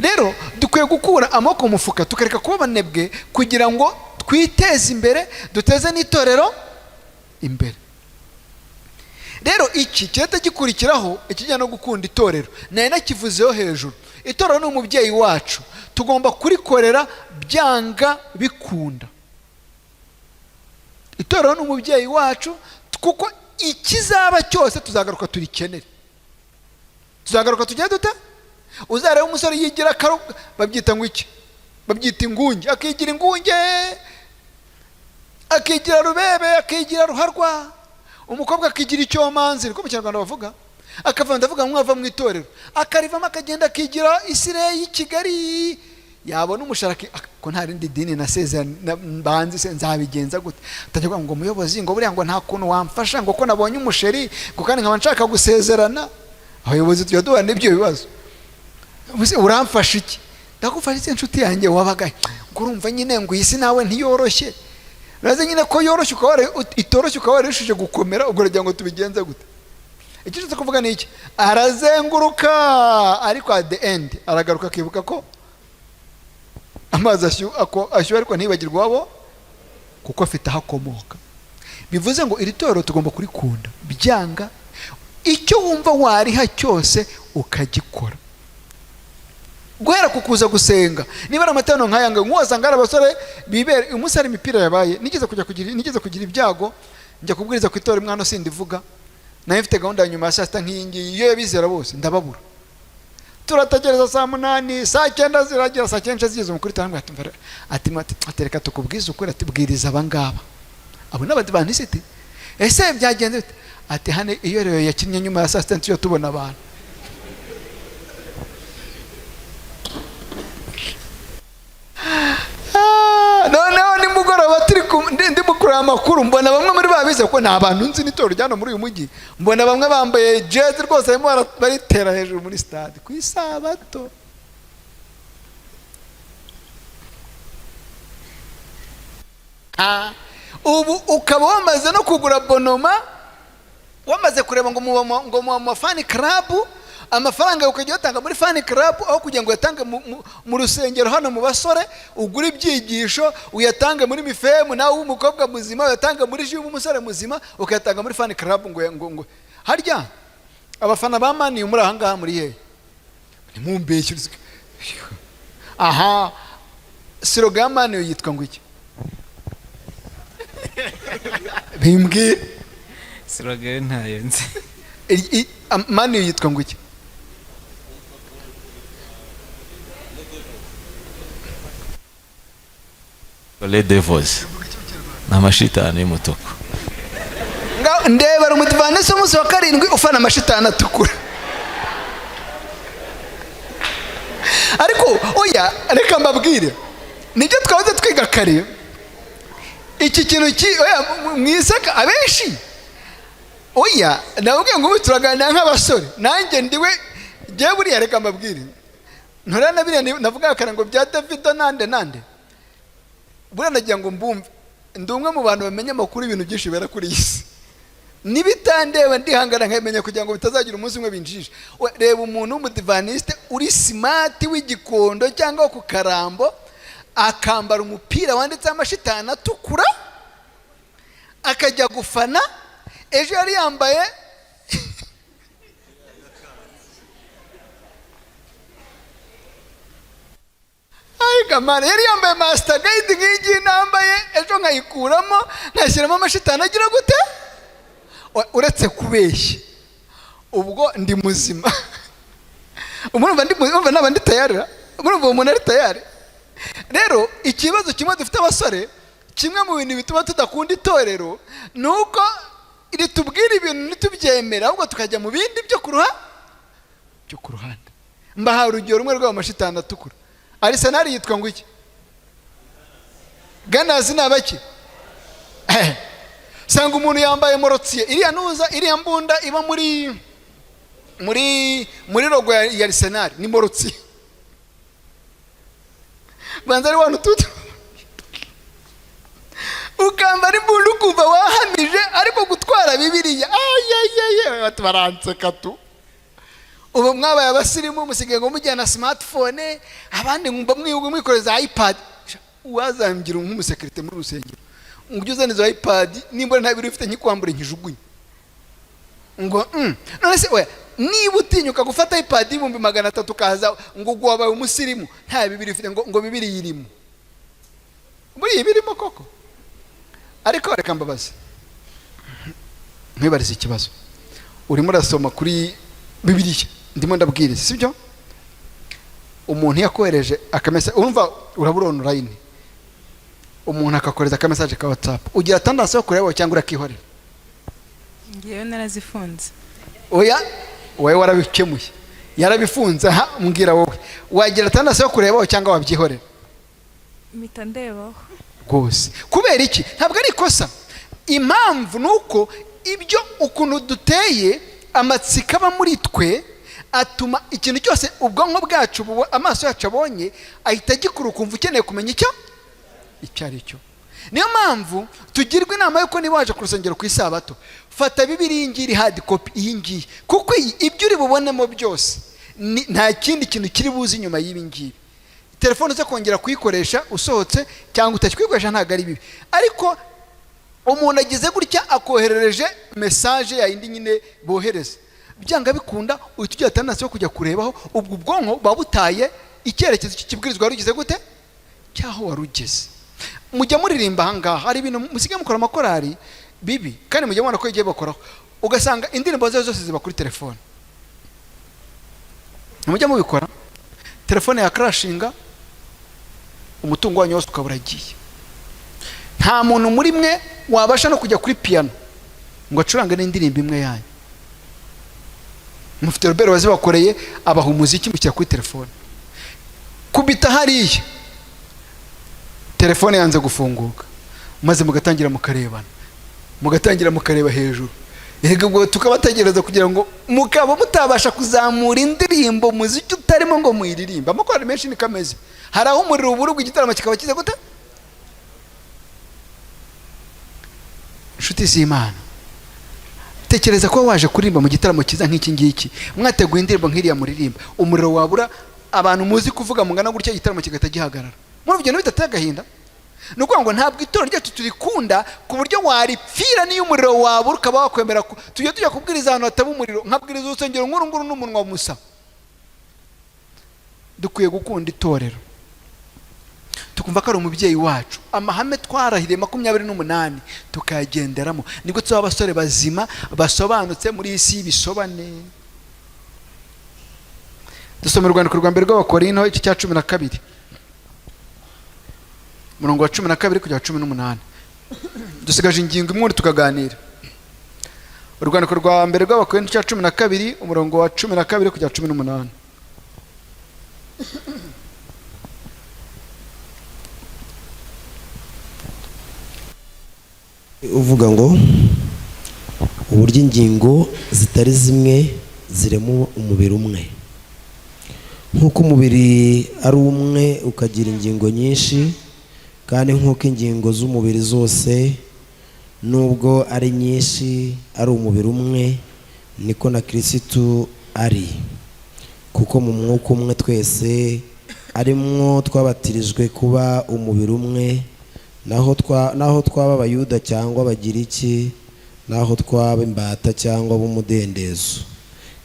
Rero dukwiye gukura amaboko mu mufuka tukareka kuba abanebwe kugira ngo twiteze imbere, duteze n'itorero imbere. Rero iki cyeta gikurikiraho ikijyana no gukunda itorero. Naye nakivuzeho hejuru. Itorero ni umubyeyi wacu, tugomba kurikorera byanga bikunda. Itorero ni umubyeyi wacu kuko ikizaba cyose tuzagaruka turikenere. Tuzagaruka tujya dute? Uzareba umusore yigira babyita ngo iki? Babyita ingunge. Akigira ingunge, akigira rubebe, akigira ruharwa. Umukobwa akigira icyomanzi, niko mu Kinyarwanda bavuga. Akava ndavuga mwava mu itorero, akarivamo akagenda akigira Isirayeli y'Ikigali. Yabona umushaka ko nta rindi dini nasezerana banzi se nzabigenza gute. Atajya ngo muyobozi ngo buriya ngo nta kuntu wamfasha ngo ko nabonye umusheri ngo kandi nkaba nshaka gusezerana. Abayobozi tujya duhana n'ibyo bibazo. Uramfasha iki? Ndagufasha iki inshuti yanjye wabagaye? Ngo urumva nyine ngo iyi si nawe ntiyoroshye. Uraze nyine ko yoroshye itoroshye ukaba warishije gukomera, ubwo uragira ngo tubigenze gute? Icyo cyo kuvuga ni iki? Arazenguruka ariko at the end aragaruka akibuka ko amazi ashyuha ariko ntibagirwa abo kuko afite ahakomoka. Bivuze ngo iri torero tugomba kurikunda byanga, icyo wumva wariha cyose ukagikora. Guhera kukuza gusenga. Niba amatano nkayanga nkwasanga abasore bibere umusari imipira yabaye, nigeze kugira ibyago njya kubwiriza ku itorero mwana sindivuga. Naye mfite gahunda nyuma ya saa sita nk'iyingiyi, iyo bizera bose ndababura. Turategereza saa 8, saa 9 ziragera, saa 9 zigeze umukuru tangu atereka tukubwiza ukuri, atubwiriza abangaba. Abo n'abandi bantisite. Ese byagenze bite? Ati hane iyo rero yakinnye nyuma ya saa sita ntiyo tubona abantu. Noneho nimugoroba ndi mukuru amakuru mbona bamwe muri babize ko nta bantu nzi n'itorero ryano muri uyu mujyi. Mbona bamwe bambaye jezi rwose barimo baritera hejuru muri stade ku isabato. Ubu ukaba wamaze no kugura bonoma, wamaze kureba ngo mu mafani club amafaranga ukajya utanga muri fan club aho kugira ngo yatange mu rusengero hano mu basore, ugura ibyigisho uyatange muri mifemu, nawe umukobwa muzima uyatanga muri jibu umusore muzima ukayatanga muri fan club ngo harya abafana ba mani muri ahangaha muri he nimumbeshye. Aha slogan mani yitwa ngo iki? Bimbwire slogan ntayo nzi. Mani yitwa ngo iki? Le devils n'amashitani y'umutuku. Ndeba umudvanese umunsi wa karindwi ufana amashitani atukura. Ariko oya reka mbabwire nibyo twahoze twiga kare. Iki kintu oya mwisaka abenshi oya nabwiye ngo turaganira nk'abasore nanjye ndiwe ngiye buriya reka mbabwire nturana biriya navuga ngo bya David nande buriya nagira ngo mbumve ndi umwe mu bantu bamenya amakuru ibintu byinshi bera kuri iyi si nibitandeba ndihangana nkemenya kugira ngo bitazagira umunsi umwe binjije reba umuntu w'umudivaniste uri smart w'igikondo cyangwa ku Karambo akambara umupira wanditseho amashitani atukura akajya gufana ejo yari yambaye gamana yari yambaye master guide nk'igi nambaye ejo nkayikuramo nkashyiramo amashitani agira gute uretse kubeshya ubwo ndi muzima umurumva nabandi tayari umurumva umuntu ari tayari rero ikibazo kimwe dufite abasore kimwe mu bintu bituma tudakunda itorero nuko ritubwira ibintu nitubyemera ahubwo tukajya mu bindi byo ku ruhande mbaha urugero rumwe rw'amashitani atukura Arsenal yitwa ngo iki Ganazi nabaki sanga umuntu yambaye morotsiye iriya nuza iriya mbunda iba muri logo ya Arsenal ni morotsiye banzari wanu tutu ukambara imbunda ukumva wahamije ariko gutwara bibiliya baranseka tu ubu mwabaye abasirimu musigaye ngo mujyana smartphone abandi ngumva mwikoreza iPad wazambira nk'umusekirite muri rusengero ngo uzaniza iPad nimba nta biri ufite nkikwambure nkijugunye ngo none se oya niba utinyuka gufata iPad y'ibihumbi 300 kaza ngo wabaye umusirimu nta bibiri ufite ngo bibiri yirimo muri ibirimo koko ariko reka mbabaze mwibarize ikibazo urimo urasoma kuri bibiliya ndimo ndabwiriza sibyo umuntu yakohereje akamesa urumva urabura online umuntu akakoreza akamesaje ka WhatsApp ugira tendance yo kureba cyangwa urakihorera ngiye narazifunze oya wowe warabikemuye yarabifunze mbwira wowe wagira tendance yo kureba cyangwa wabyihorera mpita ndebaho rwose kubera iki ntabwo ari ikosa impamvu nuko ibyo ukuntu duteye amatsika aba muri twe atuma ikintu cyose ubwonko bwacu amaso yacu abonye ahita agikura ukumva ukeneye kumenya icyo ari cyo niyo mpamvu tugirwa inama yuko niba waje ku rusengero ku isabato fata bibiliya ngiri hard copy iyi ngiyi kuko ibyo uri bubonemo byose nta kindi kintu kiri buzi inyuma y'ibi ngibi telefone zo kongera kuyikoresha usohotse cyangwa utakikoresha ntabwo ari bibi ariko umuntu agize gutya akoherereje message ya indi nyine bohereza byanga bikunda uhita tendance yo kujya kurebaho ubwo ubwonko babutaye icyerekezo cy'ikibwirizwa rugize gute cyaho warugeze mujya muririmba hangaha hari ibintu musige mukora amakorari bibi kandi mujya mubona ko igiye bakoraho ugasanga indirimbo zose ziba kuri telefone mujya mubikora telefone ya crashinga umutungo wanyu wose ukaburagiye nta muntu muri mwe wabasha no kujya kuri piano ngo acurange n'indirimbo imwe yanyu mufite Robert wazibakoreye abaha umuziki mushyira kuri telefone kubita hariya telefone yanze gufunguka maze mugatangira mukareba hejuru yego tukabategereza kugira ngo mukaba mutabasha kuzamura indirimbo muziki utarimo ngo muyiririmba amakorari menshi ni kameze hari aho umuriro ubura igitaramo kikaba kize gute inshuti z'Imana tekereza ko waje kuririmba mu gitaramo kiza nk'iki ngiki mwateguye indirimbo nk'iriya muririmba umuriro wabura abantu muzi kuvuga mungana gutya igitaramo kigata gihagarara muri ibyo bitateye agahinda nuko ngo ntabwo itorero ryacu turikunda ku buryo waripfira niyo umuriro wabura ukaba wakwemera tujya kubwiriza ahantu hataba umuriro nkabwiriza urusengero nk'uru n'umunwa musa dukwiye gukunda itorero tukumva ko ari umubyeyi wacu amahame twarahiriye 28 tukayagenderamo nibwo tuba abasore bazima basobanutse muri isi bisobane dusoma urwandiko rwa mbere rw'abakorinto iki cya 12 murongo wa 12 kugera 18 dusigaje ingingo imwe tukaganira urwandiko rwa mbere rw'abakorinto cya 12 umurongo wa 12 kugera 18 uvuga ngo uburyo ingingo zitari zimwe zirema umubiri umwe. Nk'uko umubiri ari umwe ukagira ingingo nyinshi, kandi nk'uko ingingo z'umubiri zose nubwo ari nyinshi ari umubiri umwe, niko na Kristo ari. Kuko mu mwuka umwe twese arimwo twabatirijwe kuba umubiri umwe, naho twaba abayuda cyangwa abagiriki, naho twaba imbata cyangwa ab'umudendezo,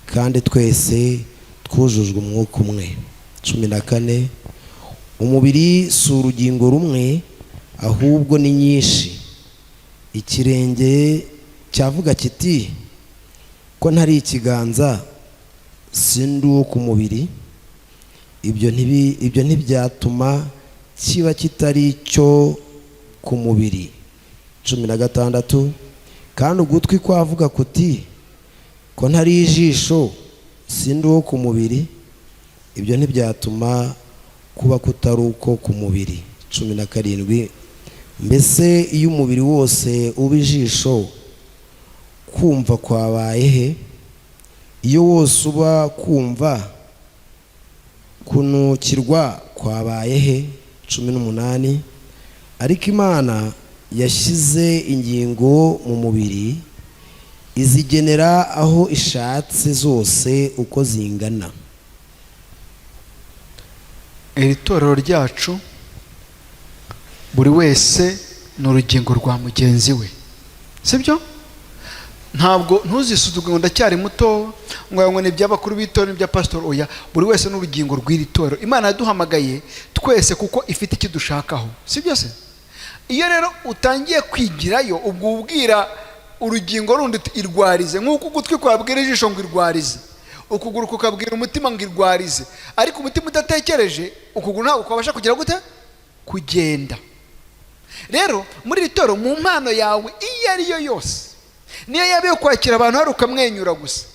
kandi twese twujujwe umwuka umwe. 14. Umubiri si urugingo rumwe, ahubwo ni nyinshi. Ikirenge cyavuga kiti ko ntari ikiganza sindi uwo ku mubiri, ibyo ntibyatuma kiba kitari cyo ku mubiri. 16. Kandi ugutwi kwavuga kuti ko ntari ijisho sindi uwo ku mubiri, ibyo ntibyatuma kuba kutari uko ku mubiri. 17. Mbese iyo umubiri wose uba ijisho, kumva kwabaye he? Iyo wose uba kumva, kunukirwa kwabaye he? 18. Ariko Imana yashyize ingingo mu mubiri, izigenera aho ishatse zose uko zingana. Iri torero ryacu buri wese ni urugingo rwa mugenzi we, sibyo? Ntabwo ntuzisuzuge ngo ndacyari muto ngo ni iby'abakuru b'itorero n'ibya pastor. Oya, buri wese ni urugingo rw'iri torero. Imana yaduhamagaye twese kuko ifite ikidushakaho, sibyo se? Iyo rero utangiye kwigirayo, ubwo ubwira urugingo rundi irwarize, nk'uko ugutwi kwabwira ijisho ngo irwarize, ukuguru kukabwira umutima ngo irwarize, ariko umutima udatekereje ukuguru ntabwo kwabasha kugira gute? Kugenda. Rero muri iri torero, mu mpano yawe iyo ari yo yose, niyo yaba yo kwakira abantu hari ukamwenyura gusa,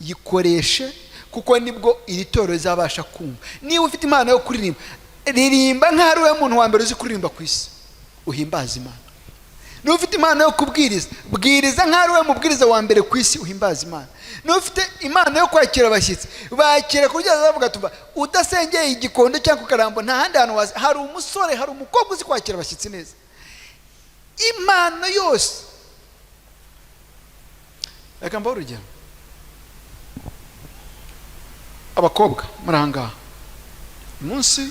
yikoreshe, kuko nibwo iri torero rizabasha kumva. Niba ufite impano yo kuririmba, ririmba nk'aho ari wowe muntu wa mbere uzi kuririmba ku isi, uhimbaza Imana. Niba ufite impano yo kubwiriza, bwiriza nk'aho ari wowe mubwiriza wa mbere ku isi, uhimbaza Imana. Niba ufite impano yo kwakira abashyitsi, bakira kurya bavuga tuba udasengeye igikondo cyangwa karambo, nta handi hantu wazi. Hari umusore, hari umukobwa uzi kwakira abashyitsi neza. Impano yose. Reka mbaho urugero. Abakobwa muri aha ngaha umunsi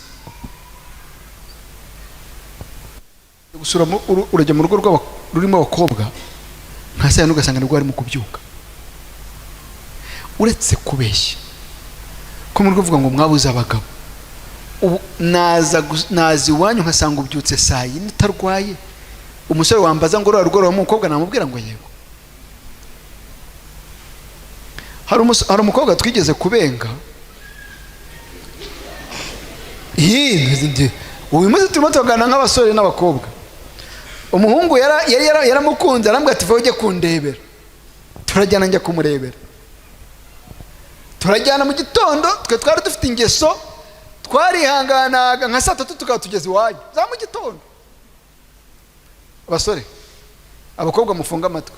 gusura urajya mu rugo rurimo abakobwa, nka saa n'ugasanga nibwo barimo kubyuka, uretse kubeshya ko mu rugo uvuga ngo mwabuze abagabo. Ubu naza iwanyu nkasanga ubyutse saa yine utarwaye. Umusore wambaza ngo rugo umukobwa namubwira ngo yego. Hari umukobwa twigeze kubenga, uyu munsi turimo tugana nk'abasore n'abakobwa. Umuhungu yaramukunze, arambwira ati vuba ujye kundebera. Turajyana njya kumurebera, turajyana mu gitondo. Twe twari dufite ingeso, twarihanganaga nka saa 3 tukaba tugeze iwanyu za mu gitondo. Abasore, abakobwa mufunga amatwi.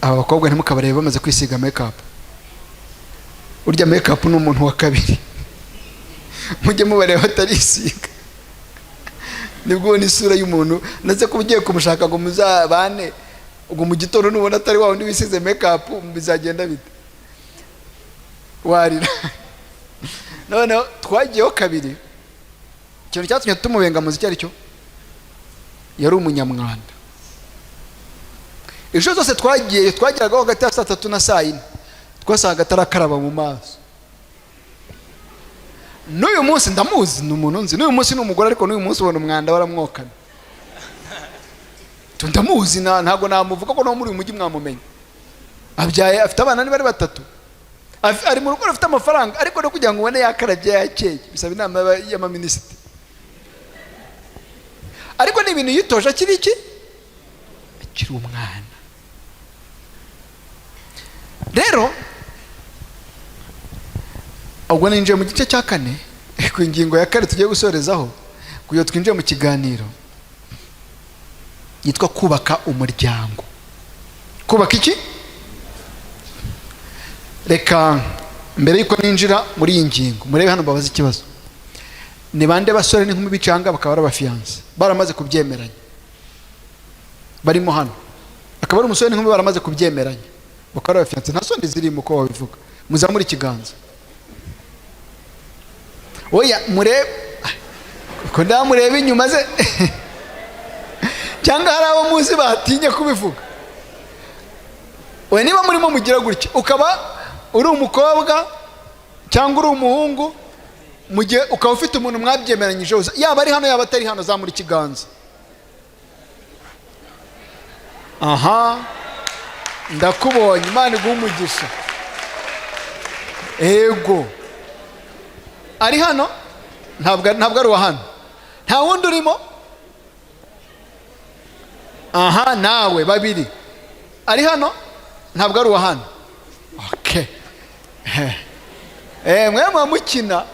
Aba bakobwa ntimukabarebe bamaze kwisiga makeup. Urya makeup ni umuntu wa kabiri, mujye mubareba batarisiga, nibwo ni isura y'umuntu. Naze ko ugiye kumushaka ngo muzabane, ubwo mu gitondo nubona atari wa wundi wisize makeup, bizagenda bite? Warira. None twagiyeho kabiri. Ikintu cyatumye tumubenga muziki ari cyo, yari umunyamwanda. Ejo zose twagiraga hagati ya saa 3 na saa 4, twasaga atarakaraba mu maso. N'uyu munsi ndamuzi, ni umuntu nzi. N'uyu munsi ni umugore, ariko n'uyu munsi ubona umwanda waramwokana. Tundamuzi, ntago namuvuga ko no muri uyu mujyi mwamumenye. Abyaye, afite abana ni bari 3. Ari mu rugo afite amafaranga, ariko no kugira ngo ubone yakarabye yakeye bisaba inama y'amaminisitiri. Ariko ni ibintu yitoje akiri umwana. Rero ubwo ninjiye mu gice cya 4 ku ingingo ya 4 tugiye gusorezaho, kuyo twinjiye mu kiganiro. yitwa kubaka umuryango. Kubaka iki? Reka mbere yuko ninjira muri iyi ngingo murebe hano babaza ikibazo. Ni bande basore n'inkumi bicanga bakaba ari abafiyanse baramaze kubyemeranya barimo hano, akaba ari umusore n'inkumi baramaze kubyemeranya bakaba ari abafiyanse, nta soni zirimo uko babivuga. Muzamure ikiganza. Oya murebe ko ndamurebe inyuma ze cyangwa hari abo muzi batinye kubivuga. Oya niba murimo mugira gutya ukaba uri umukobwa cyangwa uri umuhungu mugiye ukaba ufite umuntu mwabyemeranyije yaba ari hano yaba atari hano, zamura ikiganza. Aha ndakubonye, Imana iguhe umugisha. Ego ari hano, ntabwo ari uwa hano, nta wundi urimo. Aha nawe babiri ari hano, ntabwo ari uwa hano. Okay. Mwe mwamukina.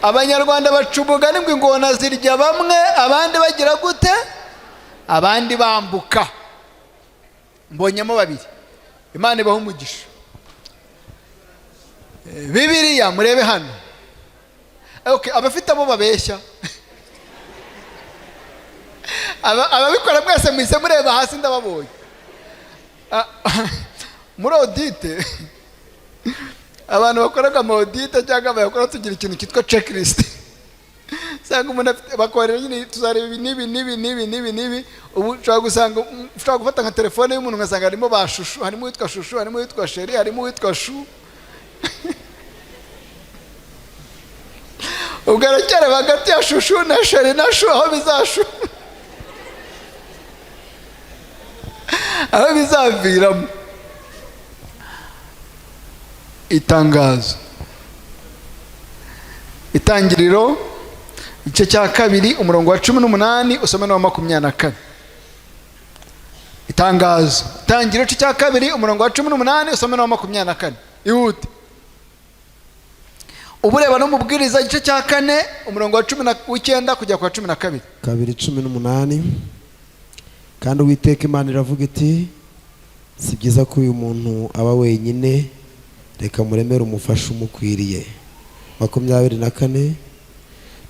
Abanyarwanda baca umugani ngo ingona zirya bamwe abandi bagira gute, abandi bambuka. Mbonyemo babiri, Imana ibahe umugisha. Bibiliya murebe hano. Okay, abafite abo babeshya ababikora mwese mwise mureba hasi ndababonye. Muri audite abantu bakoraga ama audite cyangwa bakora tugira ikintu cyitwa checklist. Sanga umuntu bakorera nyine tuzareba nibi ubu ushobora gusanga ushobora gufata nka telefone y'umuntu ngasanga harimo bashushu, harimo witwa shushu, harimo witwa sheri, harimo witwa shu. Ubwo aracyari hagati ya shushu na sheri na shu, aho bizashu aho bizaviramo. Itangazo, Itangiriro igice cya kabiri umurongo wa 18 usome na 24. Itangazo, Itangiriro igice cya kabiri umurongo wa 18 usome na 24. Ihute. Ubureba no mubwiriza igice cya 4 umurongo wa 19 kujya kwa 12. 2:18. Kandi Uwiteka Imana iravuga iti, si byiza ko uyu muntu aba wenyine, reka muremere umufasha umukwiriye. 24.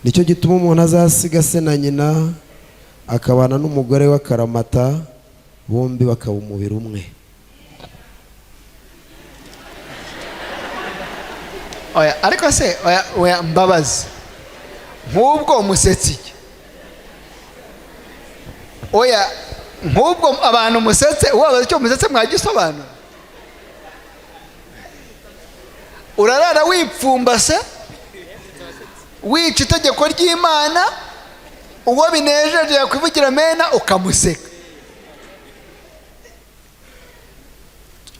Nicyo gituma umuntu azasiga se na nyina akabana n'umugore we akaramata, bombi bakaba umubiri umwe. Oya ariko se oya mbabazi nk'ubwo umusetse. Oya nk'ubwo abantu umusetse wabaza icyo umusetse mwagisobanura. Urarara wipfumbase wica itegeko ry'Imana, uwo binejeje yakwivugira mena ukamuseka.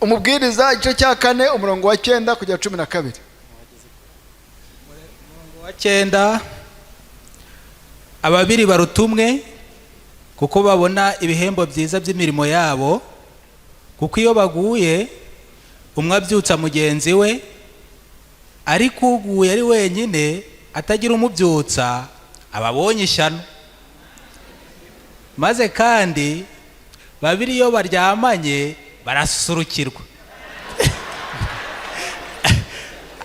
Umubwiriza igice cya 4 umurongo wa 9 kujya 12. Umurongo wa 9, ababiri barutumwe kuko babona ibihembo byiza by'imirimo yabo, kuko iyo baguye umwe abyutsa mugenzi we, ariko uguye ari wenyine atagira umubyutsa ababonye ishyano. Maze kandi babiri iyo baryamanye barasusurukirwa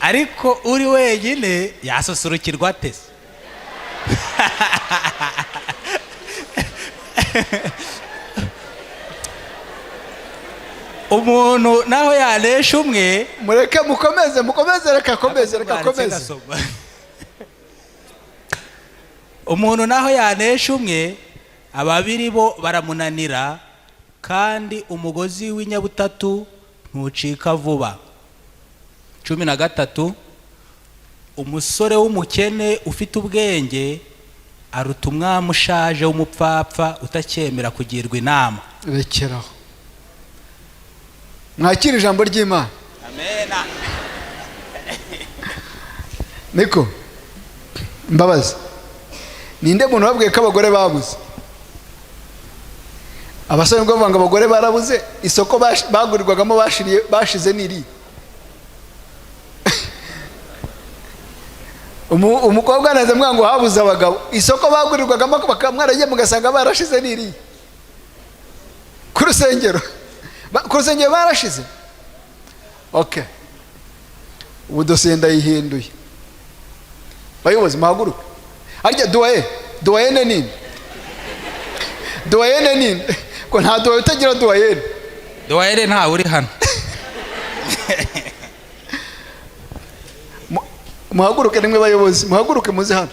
ariko uri wenyine yasusurukirwa ate? Umuntu naho yanesha umwe, mureke mukomeze reka komeze. Umuntu naho yanesha umwe, ababiri bo baramunanira, kandi umugozi w'inyabutatu ntucika vuba. 13. Umusore w'umukene ufite ubwenge aruta umwami ushaje w'umupfapfa utacyemera kugirwa inama. Rekeraho. Mwakira ijambo ry'Imana. Amena. Niko mbabazi, ninde muntu wabwiye ko abagore babuze? Abasore ngo bavanga abagore barabuze, isoko bagurirwagamo bashize niri. Umukobwa naze mwango habuze abagabo, isoko bagurirwagamo bakamwaragiye mugasanga barashize niri. rusengero ku rusengero barashize. Okay, ubu dosiye ndayihinduye. Bayobozi muhaguruke. Arya duwayene nini? Duwayene nini? Ko nta duwaye utagira duwayene. duwayene ntawe uri hano. Muhaguruke nimwe bayobozi, muhaguruke muze hano.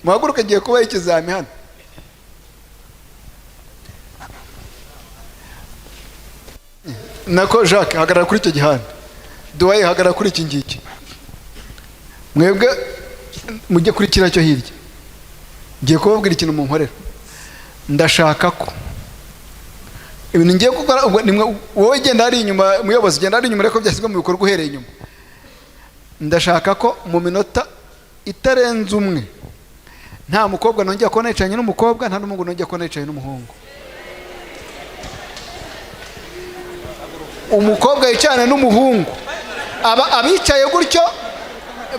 Muhaguruke ngiye kubaha ikizami hano. Nako Jacques hagarara kuri icyo gihanda. Duwaye hagarara kuri iki ngiki. Mwebwe mujye kuri kiriya cyo hirya. Ngiye kubabwira ikintu mu nkorera. Ndashaka ko ibintu ngiye gukora, wowe genda hari inyuma, muyobozi genda hari inyuma, reko byashyizwe mu bikorwa uhereye inyuma. Ndashaka ko mu minota itarenze umwe nta mukobwa nongeye kubona yicaranye n'umukobwa, nta n'umuhungu nongeye kubona yicaranye n'umuhungu. Umukobwa yicarane n'umuhungu, abicaye gutyo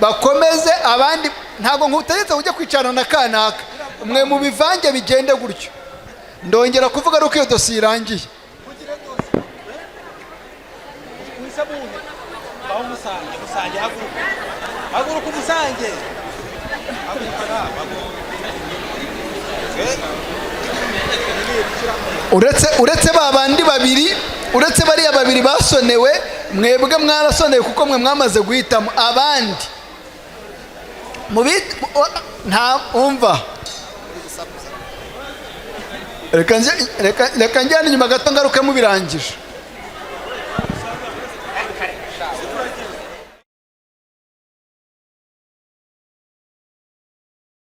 bakomeze, abandi ntabwo nkutegetse ujye kwicarana na kanaka, mwe mu bivange bigende gutyo. Ndongera kuvuga ari uko iyo dosiye irangiye. uretse babandi babiri, uretse bariya babiri basonewe, mwebwe mwarasonewe kuko mwe mwamaze guhitamo abandi. Nta umva, reka njyane inyuma gato ngaruke mubirangije.